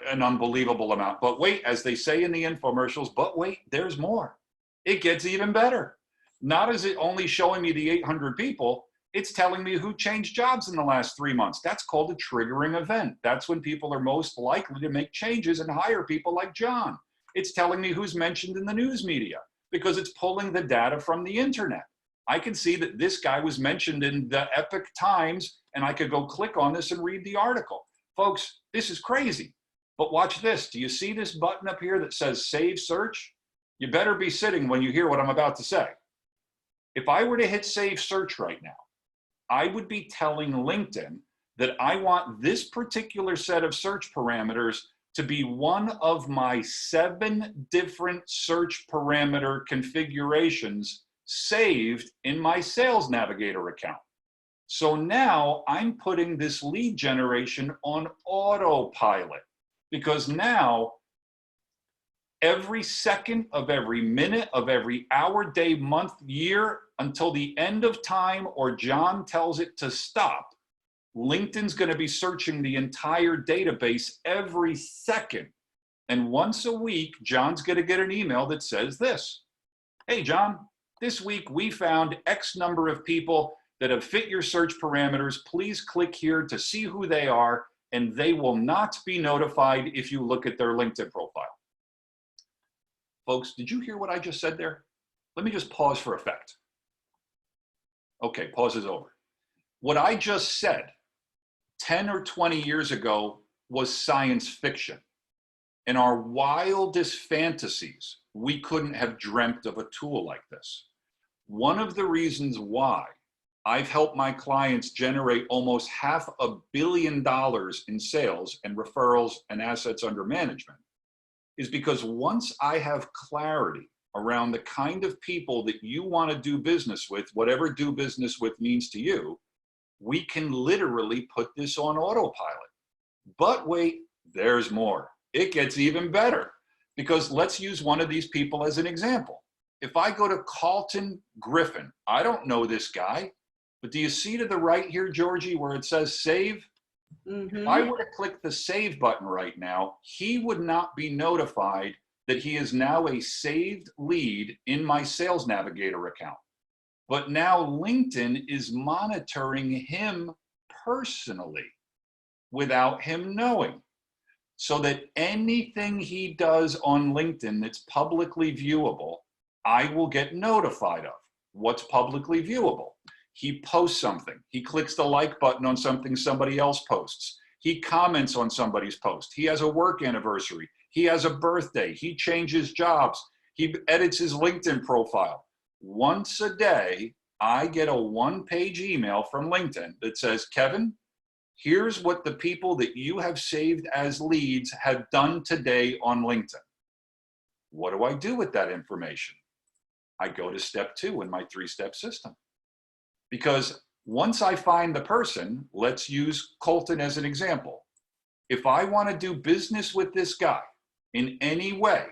B: an unbelievable amount. But wait, as they say in the infomercials, but wait, there's more. It gets even better. Not is it only showing me the 800 people, it's telling me who changed jobs in the last 3 months. That's called a triggering event. That's when people are most likely to make changes and hire people like John. It's telling me who's mentioned in the news media because it's pulling the data from the internet. I can see that this guy was mentioned in the Epic Times, and I could go click on this and read the article. Folks, this is crazy. But watch this. Do you see this button up here that says Save Search? You better be sitting when you hear what I'm about to say. If I were to hit Save Search right now, I would be telling LinkedIn that I want this particular set of search parameters to be one of my 7 different search parameter configurations saved in my Sales Navigator account. So now I'm putting this lead generation on autopilot, because now every second of every minute of every hour, day, month, year, until the end of time or John tells it to stop, LinkedIn's going to be searching the entire database every second. And once a week, John's going to get an email that says this: hey, John, this week we found X number of people that have fit your search parameters, please click here to see who they are, and they will not be notified if you look at their LinkedIn profile. Folks, did you hear what I just said there? Let me just pause for effect. Okay, pause is over. What I just said 10 or 20 years ago was science fiction. In our wildest fantasies, we couldn't have dreamt of a tool like this. One of the reasons why I've helped my clients generate almost $500 million in sales and referrals and assets under management is because once I have clarity around the kind of people that you want to do business with, whatever do business with means to you, we can literally put this on autopilot. But wait, there's more. It gets even better, because let's use one of these people as an example. If I go to Carlton Griffin, I don't know this guy, but do you see to the right here, Georgie, where it says save? If I were to click the save button right now, he would not be notified that he is now a saved lead in my Sales Navigator account. But now LinkedIn is monitoring him personally without him knowing, so that anything he does on LinkedIn that's publicly viewable, I will get notified of. What's publicly viewable? He posts something. He clicks the like button on something somebody else posts. He comments on somebody's post. He has a work anniversary. He has a birthday. He changes jobs. He edits his LinkedIn profile. Once a day, I get a one-page email from LinkedIn that says, Kevin, here's what the people that you have saved as leads have done today on LinkedIn. What do I do with that information? I go to step 2 in my 3-step system. Because once I find the person, let's use Colton as an example. If I want to do business with this guy in any way,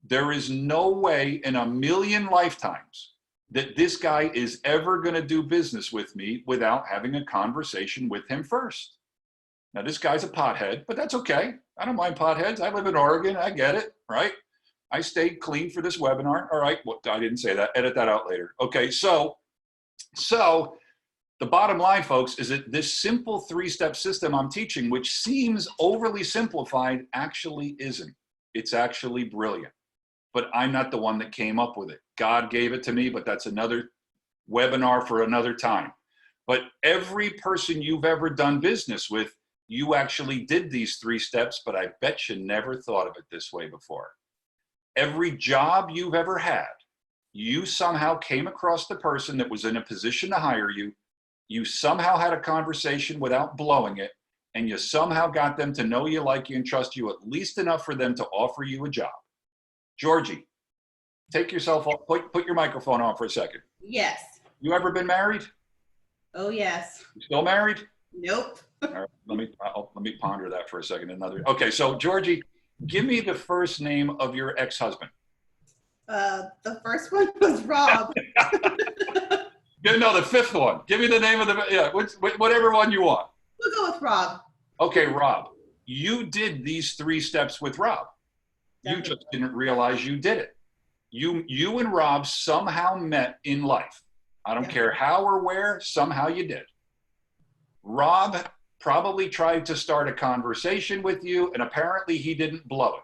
B: there is no way in a million lifetimes that this guy is ever going to do business with me without having a conversation with him first. Now, this guy's a pothead, but that's okay. I don't mind potheads. I live in Oregon. I get it, right? I stayed clean for this webinar. All right, well, I didn't say that. Edit that out later. Okay, so the bottom line, folks, is that this simple 3-step system I'm teaching, which seems overly simplified, actually isn't. It's actually brilliant. But I'm not the one that came up with it. God gave it to me, but that's another webinar for another time. But every person you've ever done business with, you actually did these 3 steps, but I bet you never thought of it this way before. Every job you've ever had, you somehow came across the person that was in a position to hire you. You somehow had a conversation without blowing it, and you somehow got them to know you, like you, and trust you at least enough for them to offer you a job. Georgie, take yourself off, put your microphone on for a second.
A: Yes.
B: You ever been married?
A: Oh, yes.
B: You still married?
A: Nope.
B: All right, let me ponder that for a second. Okay, so Georgie, give me the first name of your ex-husband.
A: The first one was Rob.
B: No, the 5th one. Give me the name of whatever one you want.
A: We'll go with Rob.
B: Okay, Rob, you did these 3 steps with Rob.
A: Definitely.
B: You just didn't realize you did it. You and Rob somehow met in life. I don't care how or where, somehow you did. Rob probably tried to start a conversation with you, and apparently he didn't blow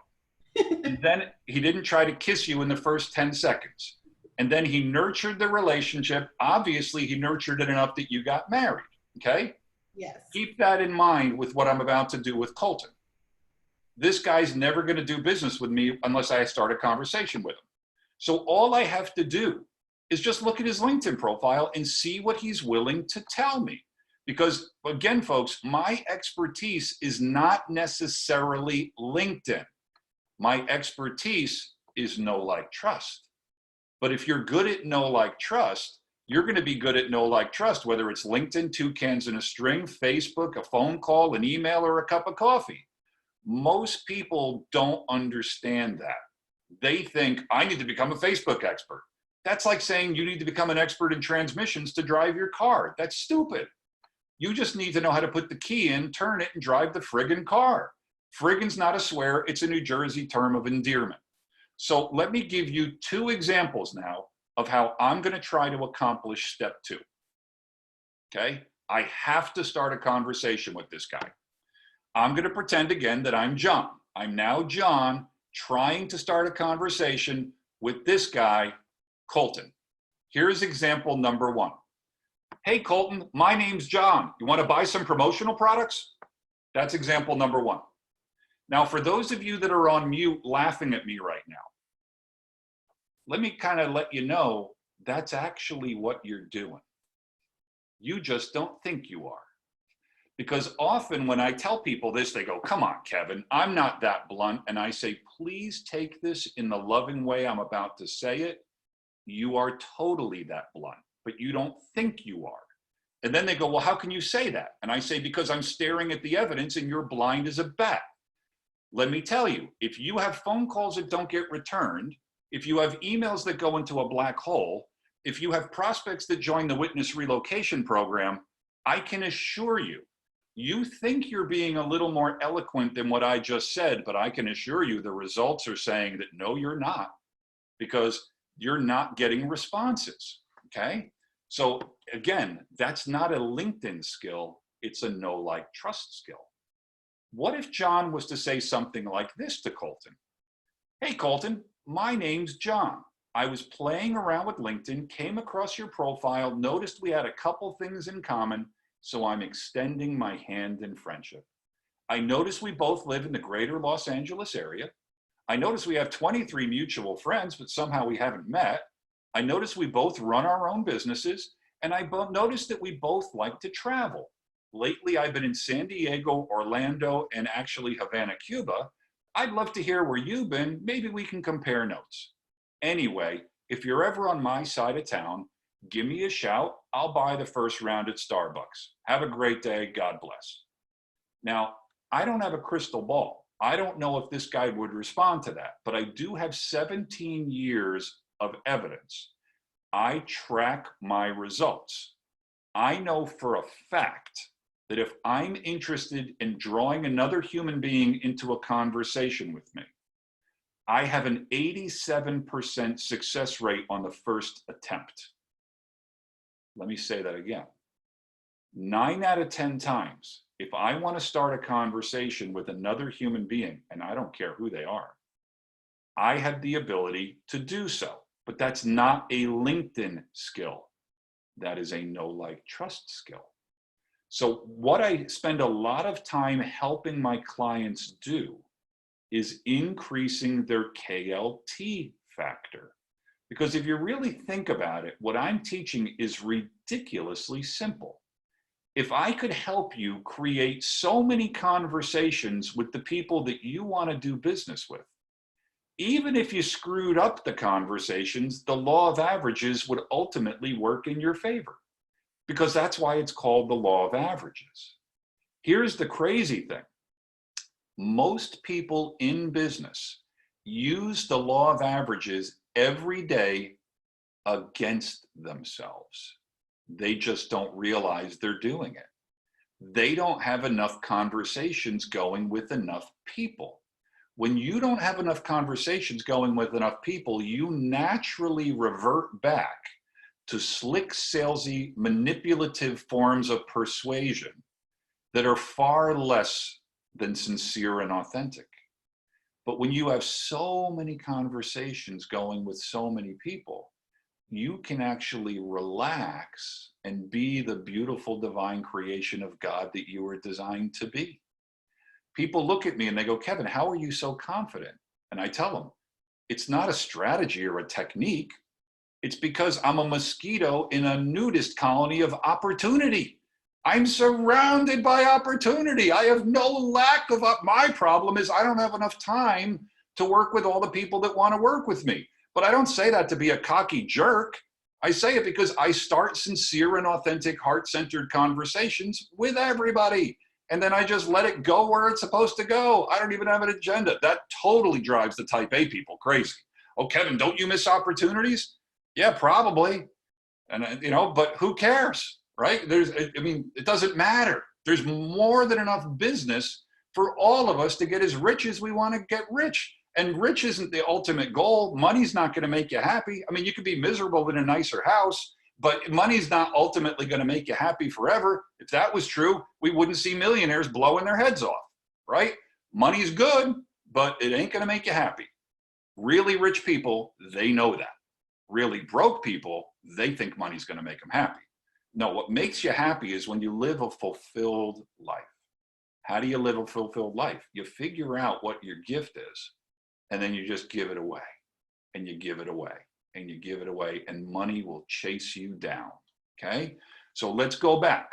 B: it. And then he didn't try to kiss you in the first 10 seconds. And then he nurtured the relationship. Obviously, he nurtured it enough that you got married, okay?
A: Yes.
B: Keep that in mind with what I'm about to do with Colton. This guy's never going to do business with me unless I start a conversation with him. So all I have to do is just look at his LinkedIn profile and see what he's willing to tell me. Because again, folks, my expertise is not necessarily LinkedIn. My expertise is know, like, trust. But if you're good at know, like, trust, you're going to be good at know, like, trust, whether it's LinkedIn, 2 cans in a string, Facebook, a phone call, an email, or a cup of coffee. Most people don't understand that. They think, I need to become a Facebook expert. That's like saying you need to become an expert in transmissions to drive your car. That's stupid. You just need to know how to put the key in, turn it, and drive the friggin' car. Friggin's not a swear, it's a New Jersey term of endearment. So let me give you 2 examples now of how I'm going to try to accomplish step 2. Okay. I have to start a conversation with this guy. I'm going to pretend again that I'm John. I'm now John trying to start a conversation with this guy, Colton. Here's example number 1. Hey, Colton, my name's John. You want to buy some promotional products? That's example number 1. Now, for those of you that are on mute laughing at me right now, let me kind of let you know that's actually what you're doing. You just don't think you are. Because often when I tell people this, they go, come on, Kevin, I'm not that blunt. And I say, please take this in the loving way I'm about to say it. You are totally that blunt, but you don't think you are. And then they go, well, how can you say that? And I say, because I'm staring at the evidence and you're blind as a bat. Let me tell you, if you have phone calls that don't get returned, if you have emails that go into a black hole, if you have prospects that join the witness relocation program, I can assure you, you think you're being a little more eloquent than what I just said, but I can assure you the results are saying that no, you're not, because you're not getting responses, okay? So again, that's not a LinkedIn skill, it's a know, like, trust skill. What if John was to say something like this to Colton? Hey, Colton, my name's John. I was playing around with LinkedIn, came across your profile, noticed we had a couple things in common, so I'm extending my hand in friendship. I noticed we both live in the greater Los Angeles area. I noticed we have 23 mutual friends, but somehow we haven't met. I noticed we both run our own businesses, and I noticed that we both like to travel. Lately, I've been in San Diego, Orlando, and actually Havana, Cuba. I'd love to hear where you've been. Maybe we can compare notes. Anyway, if you're ever on my side of town, give me a shout. I'll buy the first round at Starbucks. Have a great day. God bless. Now, I don't have a crystal ball. I don't know if this guy would respond to that, but I do have 17 years of evidence. I track my results. I know for a fact that if I'm interested in drawing another human being into a conversation with me, I have an 87% success rate on the first attempt. Let me say that again. 9 out of 10 times, if I want to start a conversation with another human being, and I don't care who they are, I have the ability to do so. But that's not a LinkedIn skill. That is a know, like, trust skill. So what I spend a lot of time helping my clients do is increasing their KLT factor. Because if you really think about it, what I'm teaching is ridiculously simple. If I could help you create so many conversations with the people that you want to do business with, even if you screwed up the conversations, the law of averages would ultimately work in your favor, because that's why it's called the law of averages. Here's the crazy thing. Most people in business use the law of averages every day against themselves. They just don't realize they're doing it. They don't have enough conversations going with enough people. When you don't have enough conversations going with enough people, you naturally revert back to slick, salesy, manipulative forms of persuasion that are far less than sincere and authentic. But when you have so many conversations going with so many people, you can actually relax and be the beautiful divine creation of God that you were designed to be. People look at me and they go, Kevin, how are you so confident? And I tell them, it's not a strategy or a technique. It's because I'm a mosquito in a nudist colony of opportunity. I'm surrounded by opportunity. I have no lack of, my problem is I don't have enough time to work with all the people that want to work with me. But I don't say that to be a cocky jerk. I say it because I start sincere and authentic, heart-centered conversations with everybody. And then I just let it go where it's supposed to go. I don't even have an agenda. That totally drives the type A people crazy. Oh, Kevin, don't you miss opportunities? Yeah, probably. And, but who cares, right? It doesn't matter. There's more than enough business for all of us to get as rich as we want to get rich. And rich isn't the ultimate goal. Money's not going to make you happy. I mean, you could be miserable in a nicer house, But money's not ultimately going to make you happy forever. If that was true, we wouldn't see millionaires blowing their heads off, right? Money's good, but it ain't going to make you happy. Really rich people, they know that. Really broke people, they think money's going to make them happy. No, what makes you happy is when you live a fulfilled life. How do you live a fulfilled life? You figure out what your gift is, and then you just give it away, and you give it away, and you give it away, and money will chase you down, okay? So let's go back.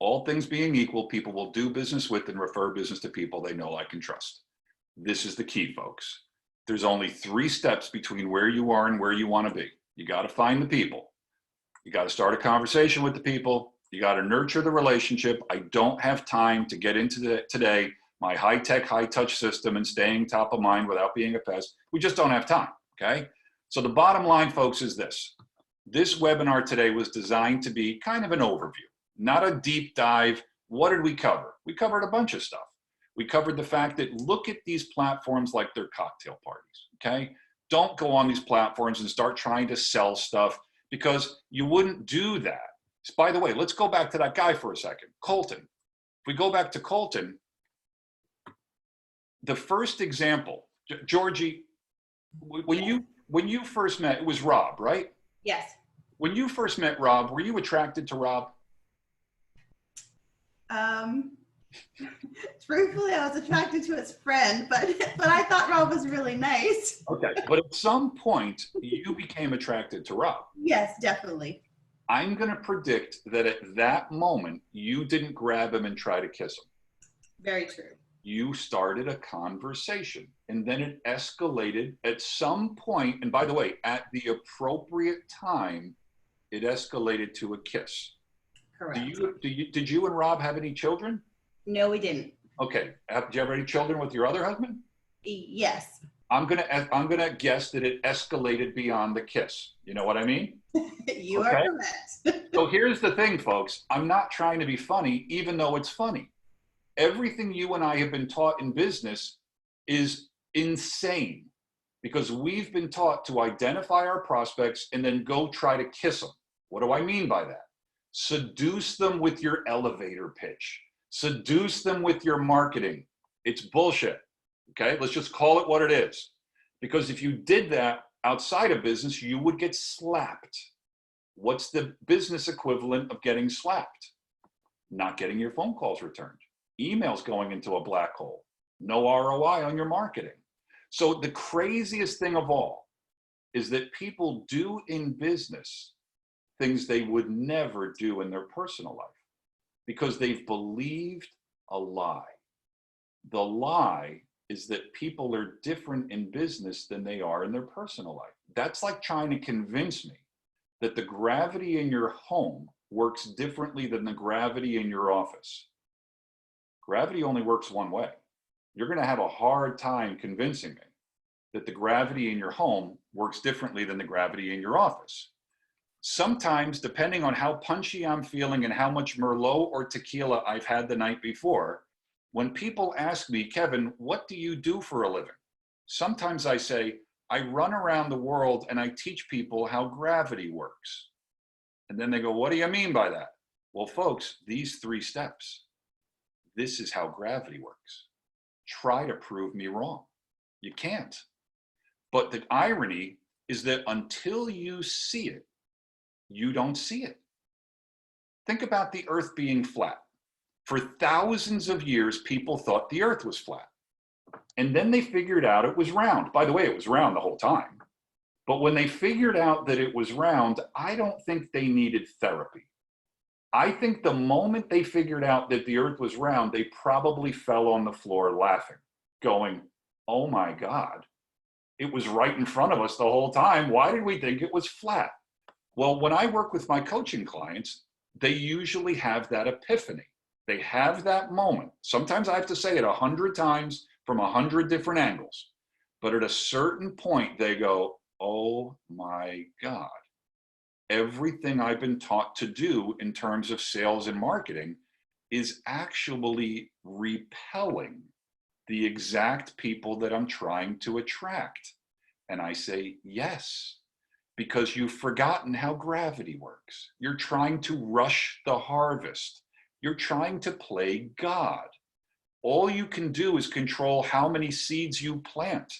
B: All things being equal, people will do business with and refer business to people they know, like, and trust. This is the key, folks. There's only 3 steps between where you are and where you want to be. You got to find the people. You got to start a conversation with the people. You got to nurture the relationship. I don't have time to get into today my high-tech, high-touch system and staying top of mind without being a pest. We just don't have time, okay? So the bottom line, folks, is this. This webinar today was designed to be kind of an overview, not a deep dive. What did we cover? We covered a bunch of stuff. We covered the fact that look at these platforms like they're cocktail parties, okay? Don't go on these platforms and start trying to sell stuff because you wouldn't do that. By the way, let's go back to that guy for a second, Colton. If we go back to Colton, the first example, Georgie, when you first met, it was Rob, right?
A: Yes.
B: When you first met Rob, were you attracted to Rob?
A: Truthfully, I was attracted to his friend, but I thought Rob was really nice.
B: Okay, but at some point, you became attracted to Rob.
A: Yes, definitely.
B: I'm going to predict that at that moment, you didn't grab him and try to kiss him.
A: Very true.
B: You started a conversation, and then it escalated at some point. And by the way, at the appropriate time, it escalated to a kiss.
A: Correct.
B: Did you and Rob have any children?
A: No, we didn't.
B: Okay. Did you have any children with your other husband?
A: Yes.
B: I'm gonna guess that it escalated beyond the kiss. You know what I mean?
A: You are correct.
B: So here's the thing, folks. I'm not trying to be funny, even though it's funny. Everything you and I have been taught in business is insane because we've been taught to identify our prospects and then go try to kiss them. What do I mean by that? Seduce them with your elevator pitch. Seduce them with your marketing. It's bullshit. Okay, let's just call it what it is. Because if you did that outside of business, you would get slapped. What's the business equivalent of getting slapped? Not getting your phone calls returned. Emails going into a black hole. No ROI on your marketing. So the craziest thing of all is that people do in business things they would never do in their personal life because they've believed a lie. The lie is that people are different in business than they are in their personal life. That's like trying to convince me that the gravity in your home works differently than the gravity in your office. Gravity only works one way. You're going to have a hard time convincing me that the gravity in your home works differently than the gravity in your office. Sometimes, depending on how punchy I'm feeling and how much Merlot or tequila I've had the night before, when people ask me, Kevin, what do you do for a living? Sometimes I say, I run around the world and I teach people how gravity works. And then they go, what do you mean by that? Well, folks, these 3 steps. This is how gravity works. Try to prove me wrong. You can't. But the irony is that until you see it, you don't see it. Think about the earth being flat. For thousands of years, people thought the earth was flat. And then they figured out it was round. By the way, it was round the whole time. But when they figured out that it was round, I don't think they needed therapy. I think the moment they figured out that the earth was round, they probably fell on the floor laughing, going, oh my God, it was right in front of us the whole time. Why did we think it was flat? Well, when I work with my coaching clients, they usually have that epiphany. They have that moment. Sometimes I have to say it 100 times from 100 different angles. But at a certain point, they go, oh my God. Everything I've been taught to do in terms of sales and marketing is actually repelling the exact people that I'm trying to attract. And I say, yes. because you've forgotten how gravity works. You're trying to rush the harvest. You're trying to play God. All you can do is control how many seeds you plant.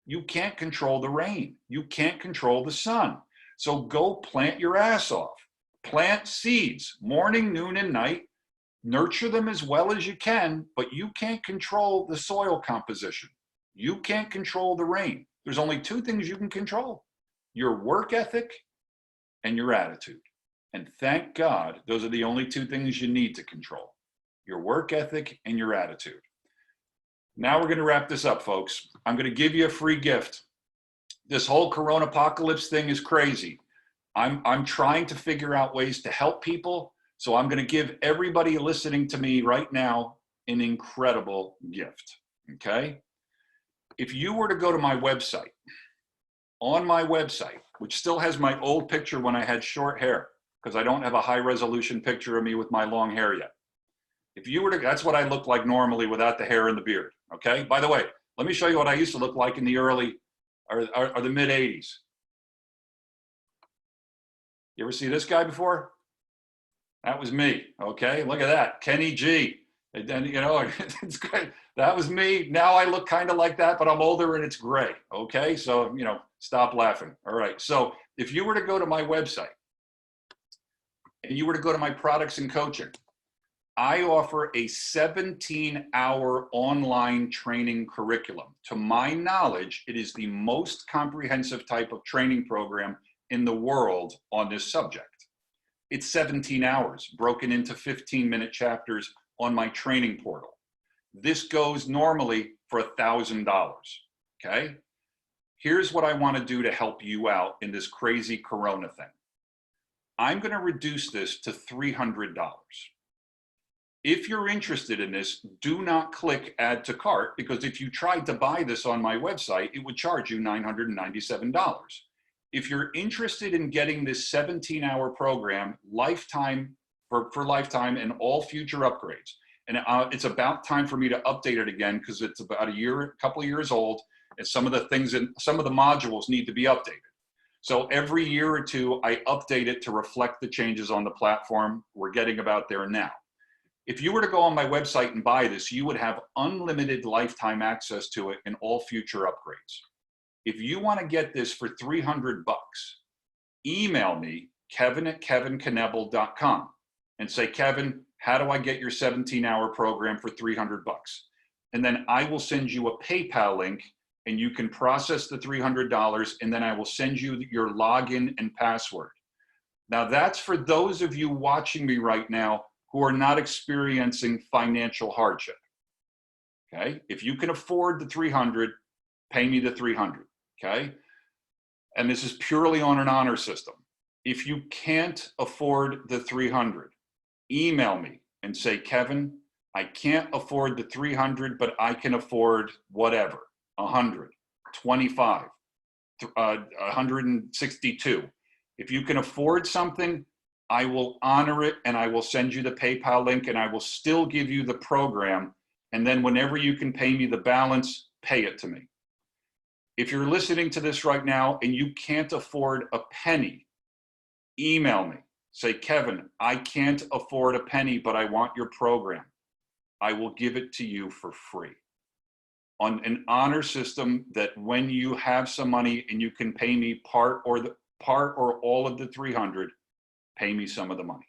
B: You can't control the rain. You can't control the sun. So go plant your ass off. Plant seeds morning, noon, and night. Nurture them as well as you can, but you can't control the soil composition. You can't control the rain. There's only two things you can control: your work ethic and your attitude. And thank God, those are the only two things you need to control: your work ethic and your attitude. Now we're going to wrap this up, folks. I'm going to give you a free gift. This whole corona apocalypse thing is crazy. I'm trying to figure out ways to help people. So I'm going to give everybody listening to me right now an incredible gift. Okay? If you were to go to my website, on my website, which still has my old picture when I had short hair, because I don't have a high resolution picture of me with my long hair yet. If you were to, that's what I look like normally without the hair and the beard. Okay. By the way, let me show you what I used to look like in the early or the mid 80s. You ever see this guy before? That was me. Okay. Look at that. Kenny G. And then, you know, it's great. That was me. Now I look kind of like that, but I'm older and it's gray. Okay. So, you know, stop laughing. All right. So if you were to go to my website and you were to go to my products and coaching, I offer a 17-hour online training curriculum. To my knowledge, it is the most comprehensive type of training program in the world on this subject. It's 17 hours broken into 15-minute chapters on my training portal. This goes normally for $1,000, okay? Here's what I want to do to help you out in this crazy corona thing. I'm going to reduce this to $300. If you're interested in this, do not click add to cart, because if you tried to buy this on my website, it would charge you $997. If you're interested in getting this 17-hour program lifetime for lifetime and all future upgrades, and it's about time for me to update it again because it's about a couple of years old, and some of the things and some of the modules need to be updated. So every year or two, I update it to reflect the changes on the platform. We're getting about there now. If you were to go on my website and buy this, you would have unlimited lifetime access to it and all future upgrades. If you want to get this for $300, email me, kevin@kevinknebl.com, and say, Kevin, how do I get your 17-hour program for $300? And then I will send you a PayPal link, and you can process the $300, and then I will send you your login and password. Now, that's for those of you watching me right now who are not experiencing financial hardship. Okay? If you can afford the $300, pay me the $300. Okay? And this is purely on an honor system. If you can't afford the $300, email me and say, Kevin, I can't afford the $300, but I can afford whatever, 100, 25, 162. If you can afford something, I will honor it, and I will send you the PayPal link, and I will still give you the program. And then whenever you can pay me the balance, pay it to me. If you're listening to this right now and you can't afford a penny, email me. Say, Kevin, I can't afford a penny, but I want your program. I will give it to you for free. On an honor system that when you have some money and you can pay me part or all of the $300, pay me some of the money.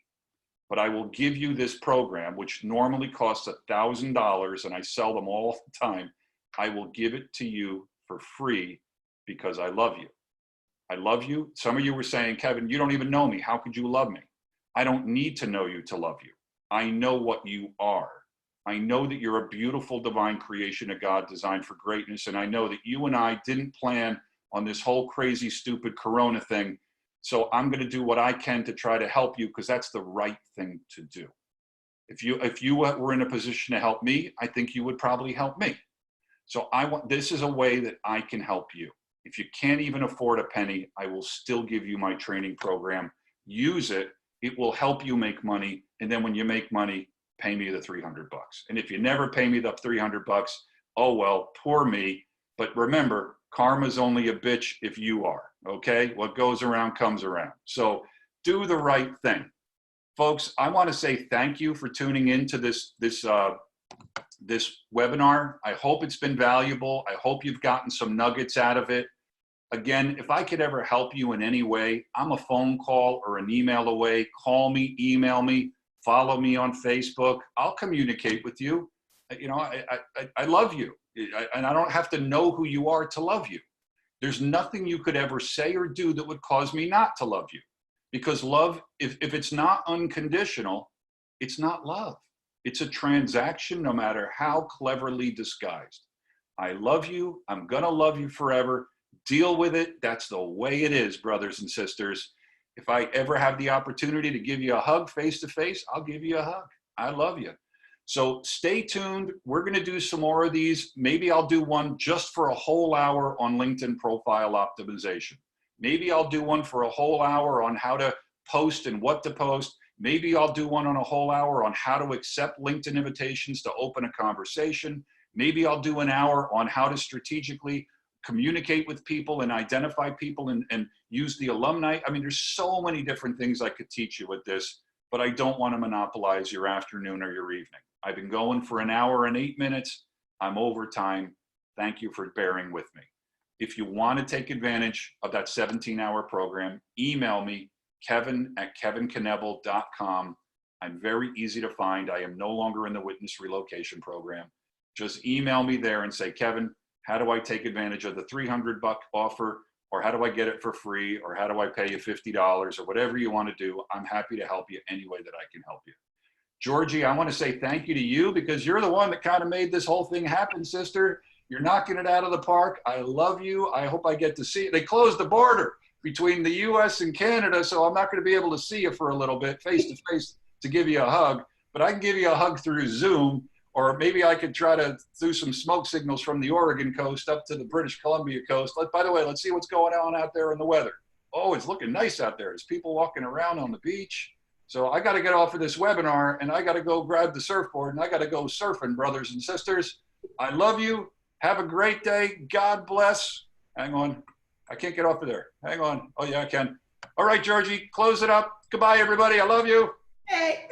B: But I will give you this program, which normally costs $1,000, and I sell them all the time. I will give it to you for free because I love you. I love you. Some of you were saying, Kevin, you don't even know me. How could you love me? I don't need to know you to love you. I know what you are. I know that you're a beautiful divine creation of God designed for greatness. And I know that you and I didn't plan on this whole crazy, stupid corona thing. So I'm going to do what I can to try to help you because that's the right thing to do. If you were in a position to help me, I think you would probably help me. So this is a way that I can help you. If you can't even afford a penny, I will still give you my training program. Use it. It will help you make money. And then when you make money, pay me the $300. And if you never pay me the $300, oh well, poor me. But remember, Karma's only a bitch if you are, okay? What goes around comes around. So do the right thing. Folks, I want to say thank you for tuning into this webinar. I hope it's been valuable. I hope you've gotten some nuggets out of it. Again, if I could ever help you in any way, I'm a phone call or an email away. Call me, email me, follow me on Facebook. I'll communicate with you. You know, I love you, and I don't have to know who you are to love you. There's nothing you could ever say or do that would cause me not to love you. Because love, if it's not unconditional, it's not love. It's a transaction, no matter how cleverly disguised. I love you. I'm going to love you forever. Deal with it. That's the way it is, brothers and sisters. If I ever have the opportunity to give you a hug face to face, I'll give you a hug. I love you. So stay tuned. We're going to do some more of these. Maybe I'll do one just for a whole hour on LinkedIn profile optimization. Maybe I'll do one for a whole hour on how to post and what to post. Maybe I'll do one on a whole hour on how to accept LinkedIn invitations to open a conversation. Maybe I'll do an hour on how to strategically communicate with people and identify people and use the alumni. I mean, there's so many different things I could teach you with this, but I don't want to monopolize your afternoon or your evening. I've been going for an hour and 8 minutes. I'm over time. Thank you for bearing with me. If you want to take advantage of that 17-hour program, email me, kevin@kevinknebl.com. I'm very easy to find. I am no longer in the witness relocation program. Just email me there and say, Kevin, how do I take advantage of the $300 offer? Or how do I get it for free? Or how do I pay you $50 or whatever you want to do? I'm happy to help you any way that I can help you. Georgie, I want to say thank you to you because you're the one that kind of made this whole thing happen, sister. You're knocking it out of the park. I love you. I hope I get to see it. They closed the border between the US and Canada, so I'm not going to be able to see you for a little bit face to face to give you a hug, but I can give you a hug through Zoom, or maybe I could try to do some smoke signals from the Oregon coast up to the British Columbia coast. By the way, let's see what's going on out there in the weather. Oh, it's looking nice out there. There's people walking around on the beach. So I got to get off of this webinar and I got to go grab the surfboard and I got to go surfing, brothers and sisters. I love you. Have a great day. God bless. Hang on. I can't get off of there. Hang on. Oh, yeah, I can. All right, Georgie, close it up. Goodbye, everybody. I love you.
A: Hey.